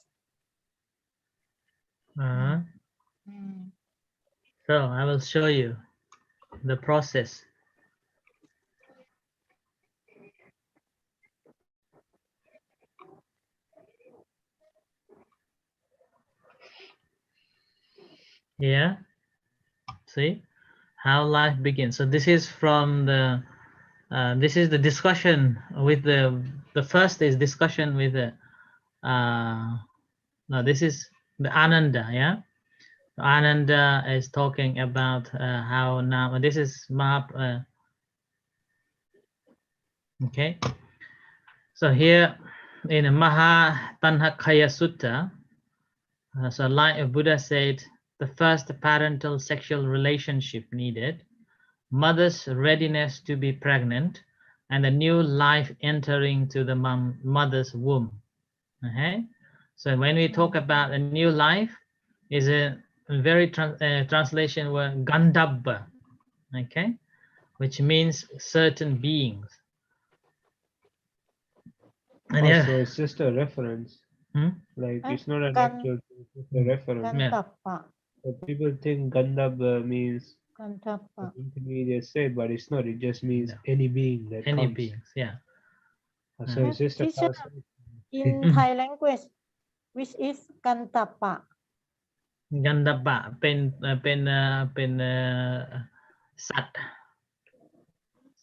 So I will show you the process. Yeah, see how life begins. So this is from the this is the discussion with the first is discussion with the no, this is the Ananda. Yeah, Ananda is talking about how now this is okay. So here in Maha Tanhakaya Sutta, so like Buddha said, the first parental sexual relationship needed, mother's readiness to be pregnant, and a new life entering to the mother's womb. Okay, so when we talk about a new life, is a very translation word gandhabba, okay, which means certain beings. And yeah. So it's just a reference. Like it's not an actual thing, it's just a reference. So people think gandhabba means the intermediate state, but it's not. It just means any being that any comes. beings, yeah. So it's just a translation. In Thai language, which is Kantapa. กันตบะเป็นสัตว์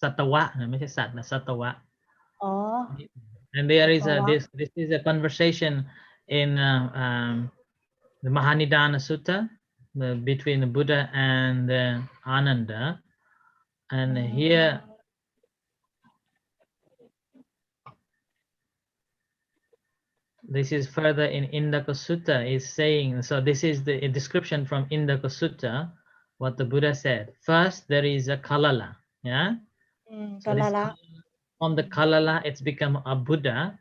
สัตวะไม่ใช่สัตว์นะสัตวะ and there is this is a conversation in the Mahanidana Sutta between the Buddha and Ananda, and here this is further in Indaka Sutta is saying, so this is the description from Indaka Sutta, what the Buddha said. First there is a kalala, yeah, so this, from the kalala it's become a Buddha,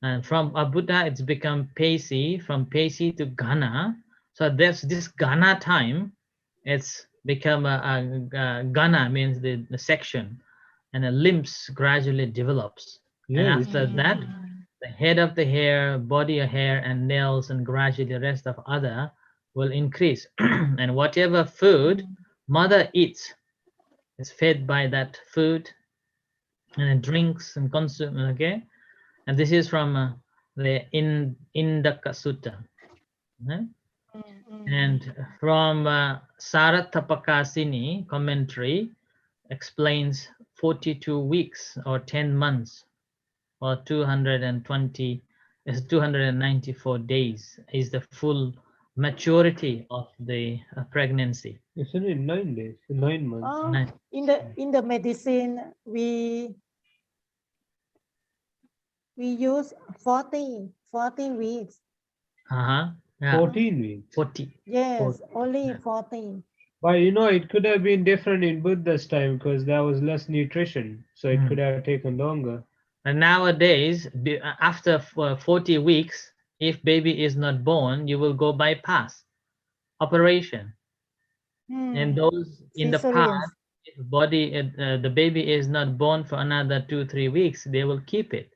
and from a Buddha it's become Pesi, from Pesi to Ghana. So there's this Ghana time, it's become a Ghana means the section, and the limbs gradually develops, and after that the head of the hair, body of hair, and nails, and gradually the rest of other will increase. And whatever food mother eats is fed by that food, and it drinks and consume. Okay, and this is from the Indaka Sutta. And from Saratapakasini commentary explains 42 weeks or 10 months or 294 days is the full maturity of the pregnancy. Isn't it 9 days? 9 months. In the medicine we use 40 weeks. Yeah. 14 weeks. 40. Yes, 40. Only 40. But you know, it could have been different in Buddha's time because there was less nutrition, so it could have taken longer. And nowadays, after 40 weeks, if baby is not born, you will go bypass operation. And those in the past, if the baby is not born for another 2-3 weeks, they will keep it.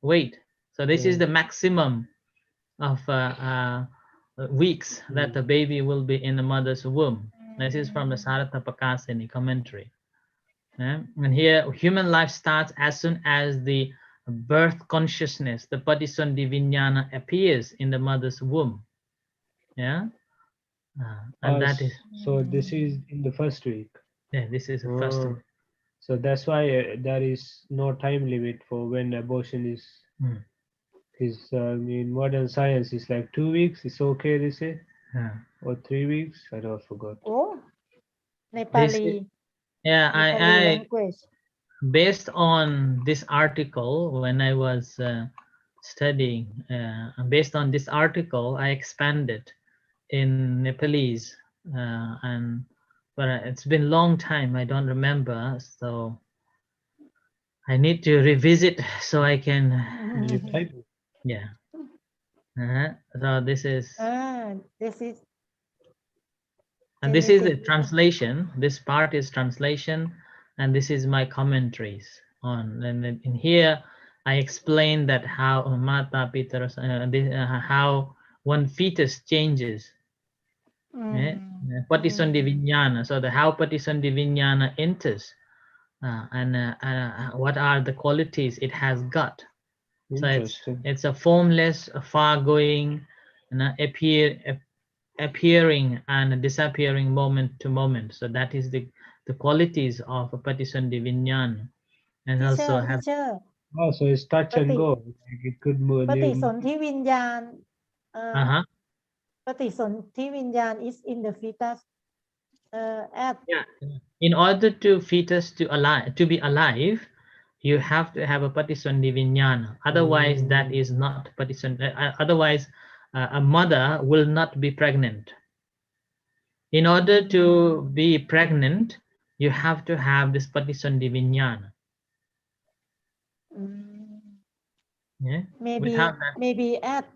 Wait. So this is the maximum of weeks that the baby will be in the mother's womb. This is from the Saratapakasini commentary. And here, human life starts as soon as the birth consciousness, the Patisandhi Vijnana, appears in the mother's womb. Yeah, and that is, So this is in the first week. yeah, this is the first. Oh, so that's why there is no time limit for when abortion Mm. is in modern science is like 2 weeks. It's okay, they say, Yeah. or 3 weeks. I don't forgot. โอ้ This Nepali is, yeah, Nepali I language based on this article when I was studying, based on this article, I expanded in Nepalese, and but it's been long time. I don't remember, so I need to revisit so I can. You type it. Yeah. So this is, this is and this is the genetic translation. This part is translation, and this is my commentaries on. And then in here, I explain that how mata pita, how one fetus changes. อืม Patisandhi Vijnana. So the how Patisandhi Vijnana enters, and what are the qualities it has got. So Interesting. it's a formless, far going, appearing and disappearing moment to moment. So that is the qualities of a Patisandhi Vijnana, and also have. teacher Oh, so it's touch ป and ฏิ go. Like it could move. ปฏิสนธิวิญญาณUh-huh. ปฏิสนธิวิญญาณ is in the fetus at Yeah. In order to fetus to be alive, you have to have a Patisandhi Vijnana. Otherwise, that is not Patisandhi. Otherwise, a mother will not be pregnant. In order to be pregnant, you have to have this Patisandhi Vijnana. Yeah. Without that, maybe at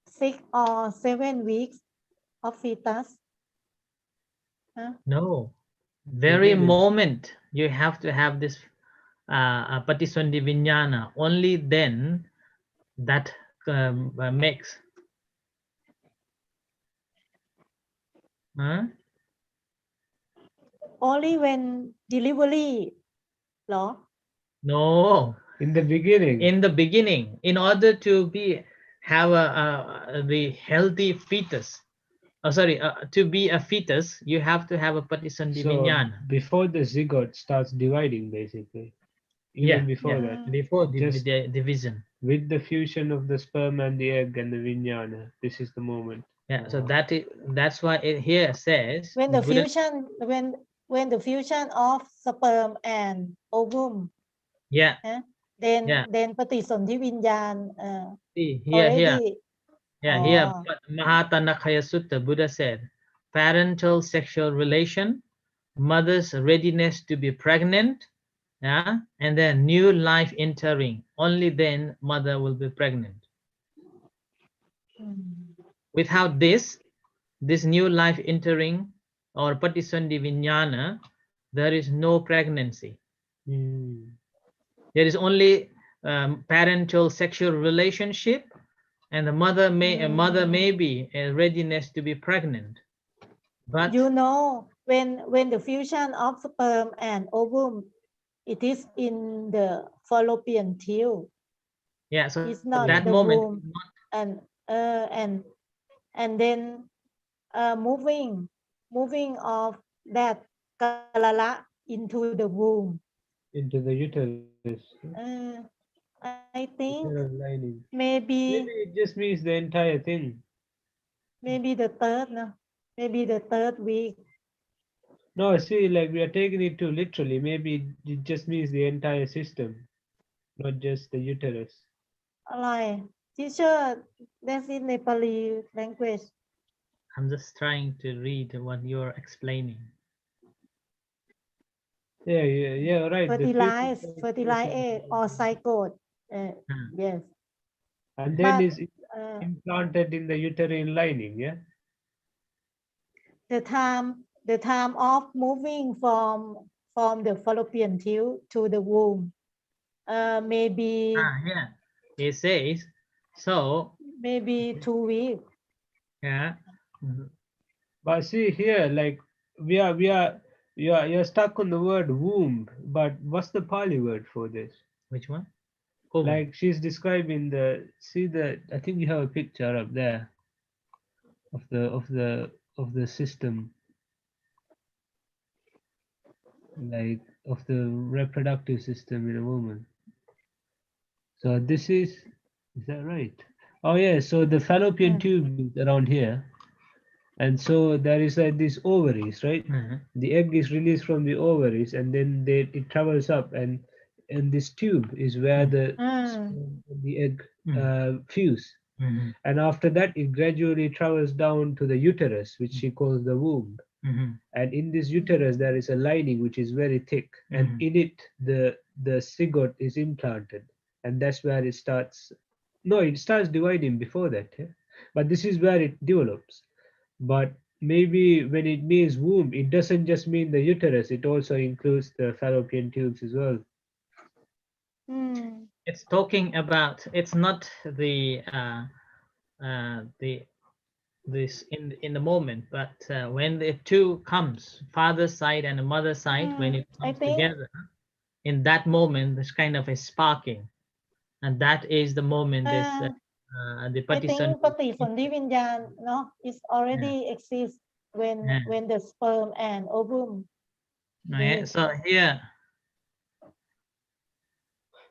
6 or 7 weeks of fetus no. Very moment you have to have this Patisandhi Vijnana. Only then that makes. Huh? only when delivery เหรอ No, in the beginning. in the beginning, in order to have the healthy fetus. Oh, sorry, to be a fetus, you have to have a Patisandhi So Vijnana. before the zygote starts dividing, basically, even before that, before the just division. with the fusion of the sperm and the egg and the vijnana, this is the moment. Yeah, so that's why it here says when the Buddha, fusion when the fusion of sperm and ovum yeah, then yeah. then ปฏิสนธิวิญญาณSee, already here, but Mahatanakaya Sutta, Buddha said, parental sexual relation, mother's readiness to be pregnant, yeah, and then new life entering. Only then mother will be pregnant. Without this new life entering or Patisandhi Vijnana, there is no pregnancy. There is only parental sexual relationship, and the mother may be a readiness to be pregnant. But you know when the fusion of sperm and ovum it is in the fallopian tube yeah, so it's not that the moment womb and then moving of that kalala into the womb Into the uterus. I think Uterus lining. maybe Maybe it just means the entire thing. maybe the third maybe the third week No, see, like we are taking it too literally. Maybe it just means the entire system, not just the uterus. อะไร teacher that's in Nepali language I'm just trying to read what you're explaining. Yeah, right. fertilize egg or zygote yes And then but is implanted in the uterine lining, yeah? the time of moving from the fallopian tube to the womb maybe Yeah, it says so. maybe 2 weeks Yeah. But see here, like you're stuck on the word womb, but what's the Pali word for this? Which one? Like she's describing I think you have a picture up there. of the system, like of the reproductive system in a woman. So this is that right? Oh yeah, so the fallopian tube is around here, and so there is like these ovaries, right? The egg is released from the ovaries, and then it travels up, and this tube is where the sperm and the egg fuse. And after that, it gradually travels down to the uterus, which she calls the womb. And in this uterus, there is a lining which is very thick, and in it, the zygote is implanted, and that's where it starts. No, it starts dividing before that, yeah? But this is where it develops. But maybe when it means womb, it doesn't just mean the uterus; it also includes the fallopian tubes as well. It's talking about, it's not the this in the moment, but when the two comes, father side and the mother side, when it I comes think together, in that moment there's kind of a sparking, and that is the moment this the I think partisan. ปฏิสนธิวิญญาณเนาะ is already exist Yeah. when the sperm and ovum Yeah, meet. so here,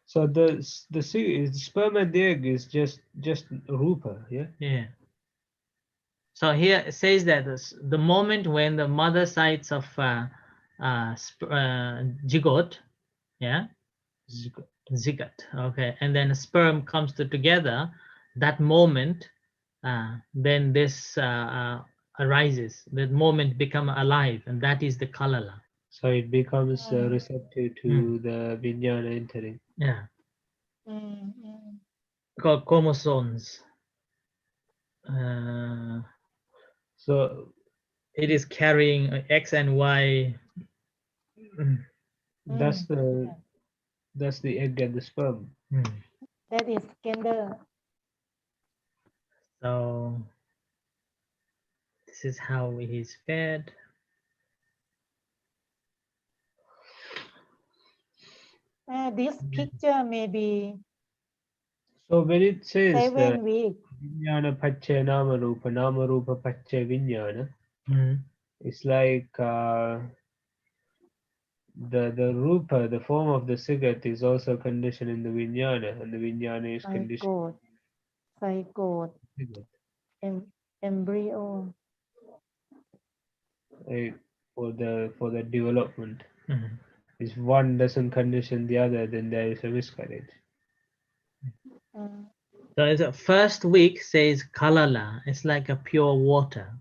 So the sperm and the egg is just rupa, yeah. yeah. So here it says that the moment when the mother sides of zygote, yeah, zygote, okay, and then sperm comes together, that moment, then this arises. That moment become alive, and that is the kalala. So it becomes receptive to the vijnana entering. Yeah, called chromosomes. So It is carrying X and Y. that's the egg and the sperm. That is gender. So this is how he is fed. This picture may be So when it says that 7 weeks. vijnana paccaya nama rupa paccaya vijnana, it's like the rupa, the form of the zygote, is also conditioned in the vijnana, and the vijnana is conditioned Zygote, embryo. For the development. If one doesn't condition the other, then there is a miscarriage. So the first week says kalala. It's like a pure water.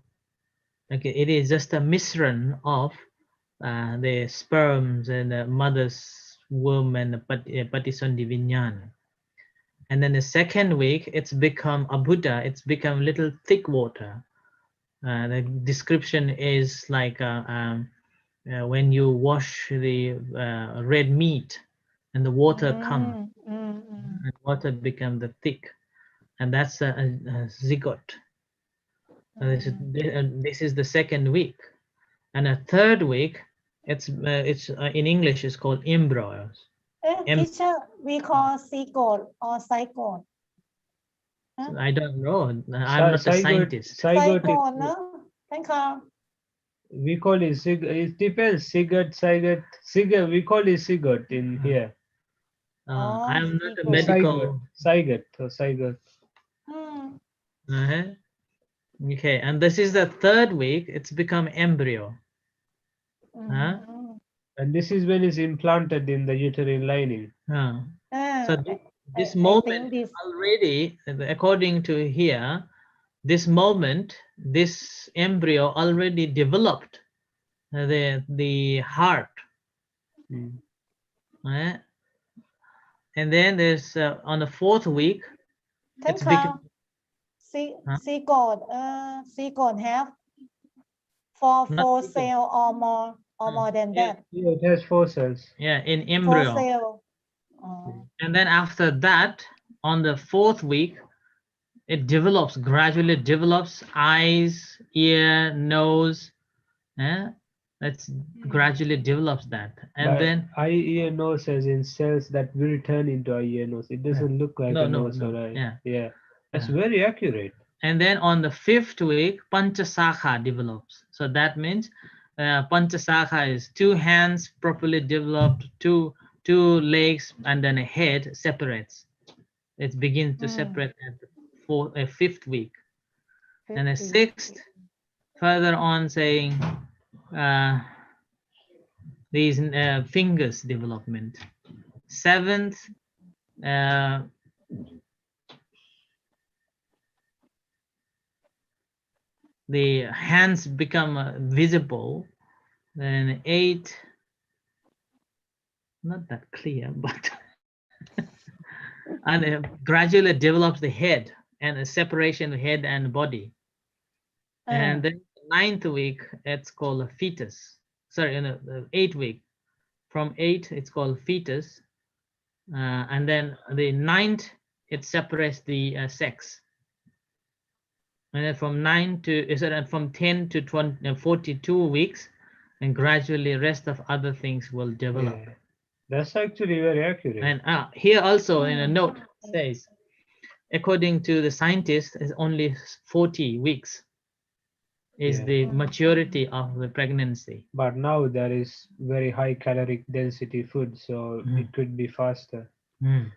Okay, it is just a misran of the sperms and the mother's womb and the patisandhi vijnana. And then the second week, it's become a Buddha. It's become little thick water. The description is like when you wash the red meat, and the water comes, and water become the thick, and that's a zygote. This is the second week, and a third week, it's in English is called embryos. Teacher, we call zygote or zygote. I don't know. I'm not a scientist. Zygote. No? Thank you. We call it zygote. It depends. Zygote. We call it zygote in here. I'm not a medical. Zygote. Okay, and this is the third week. It's become embryo. And this is when it's implanted in the uterine lining. So this moment already, according to here, this moment, this embryo already developed the heart. And then there's on the fourth week, it's become zygote have four cells or more than that. Yeah, it has 4 cells. Yeah, in embryo. 4 cells. And then after that, on the fourth week, it develops, gradually develops eyes, ear, nose. That's gradually develops that. And but then eye, ear, nose as in cells that will turn into eye, ear, nose. It doesn't look like a nose or eye. Yeah. That's very accurate. And then on the 5th week, panchasakha develops. So that means panchasakha is 2 hands properly developed, two legs, and then a head separates. It begins to separate at the 5th week. And the 50. 6th, further on saying these fingers development. 7th, the hands become visible. Then 8, not that clear, but and gradually develops the head and a separation of head and body. And then 9th week, it's called a fetus. Sorry, no, the 8th week. From 8, it's called fetus. And then the 9th, it separates the sex. And then from 9 to, from 10 to 20, 42 weeks, and gradually rest of other things will develop. Yeah. That's actually very accurate. And here also in a note says, according to the scientists, is only 40 weeks is the maturity of the pregnancy. But now there is very high caloric density food, so it could be faster.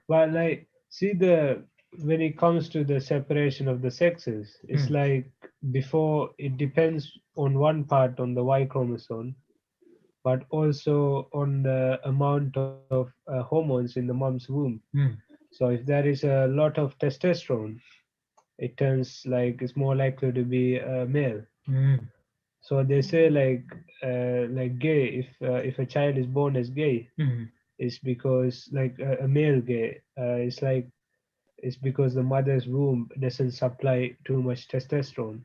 But like, see when it comes to the separation of the sexes, it's like before it depends on one part on the Y chromosome, but also on the amount of hormones in the mom's womb. So if there is a lot of testosterone, it turns like it's more likely to be a male. So they say like gay, if a child is born as gay, it's because like a male gay, it's because the mother's womb doesn't supply too much testosterone,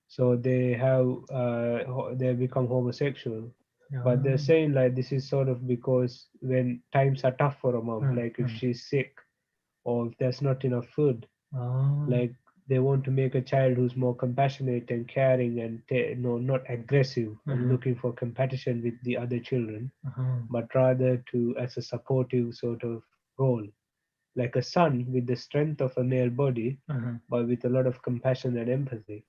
so they become homosexual. But they're saying like this is sort of because when times are tough for a mom, like if she's sick or if there's not enough food, like they want to make a child who's more compassionate and caring and not aggressive and looking for competition with the other children, but rather to as a supportive sort of role, like a son with the strength of a male body, but with a lot of compassion and empathy.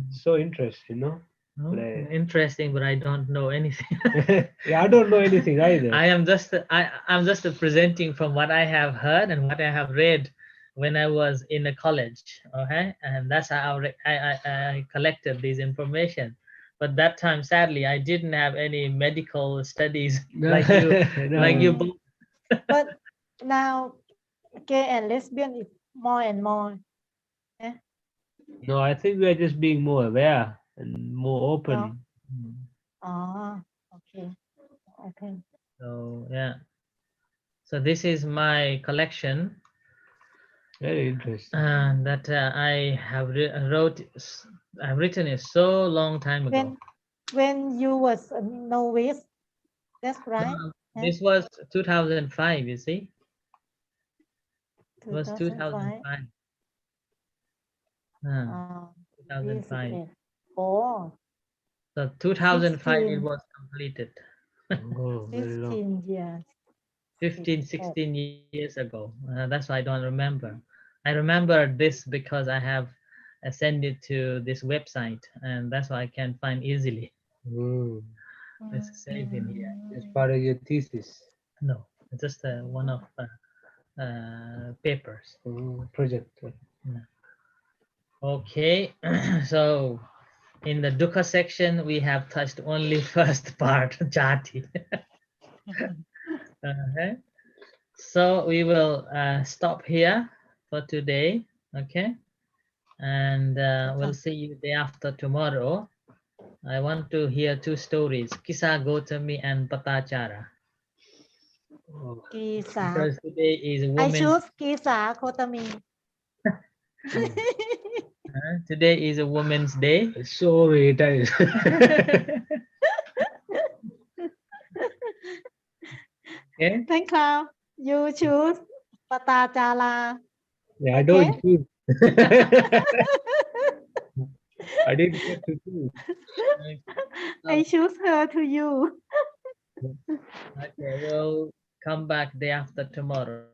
So interesting, no? Like, Interesting, but I don't know anything. yeah, I don't know anything either. I'm just presenting from what I have heard and what I have read when I was in the college. Okay, and that's how I collected this information. But that time, sadly, I didn't have any medical studies like you, like you both. But now gay and lesbian is more and more. No, I think we are just being more aware and more open. No? Okay. Okay. So yeah. So this is my collection Very interesting. that I have I've written it so long time ago. When you was a novice, that's right. This was 2005. You see, it was 2005. 2005. Oh, 2005. Oh, So 2005 it 16. was completed. Oh, very long. 16 years. 15, 16 years ago. That's why I don't remember. I remember this because I have sent it to this website, and that's why I can find easily. It's saved in here. It's part of your thesis. No, it's just one of papers. Project. Okay, so in the dukkha section, we have touched only first part, jati. Okay. So we will stop here for today. Okay. And we'll see you day after tomorrow. I want to hear 2 stories, Kisa Gotami and Patachara. Kisa. Because today is I Women's choose Kisa Kotami. Today is a Women's Day. So many times. Okay. Thank you. You choose Patachara. Yeah, I don't choose. I didn't get to choose. I choose her to you. Okay, we'll come back day after tomorrow.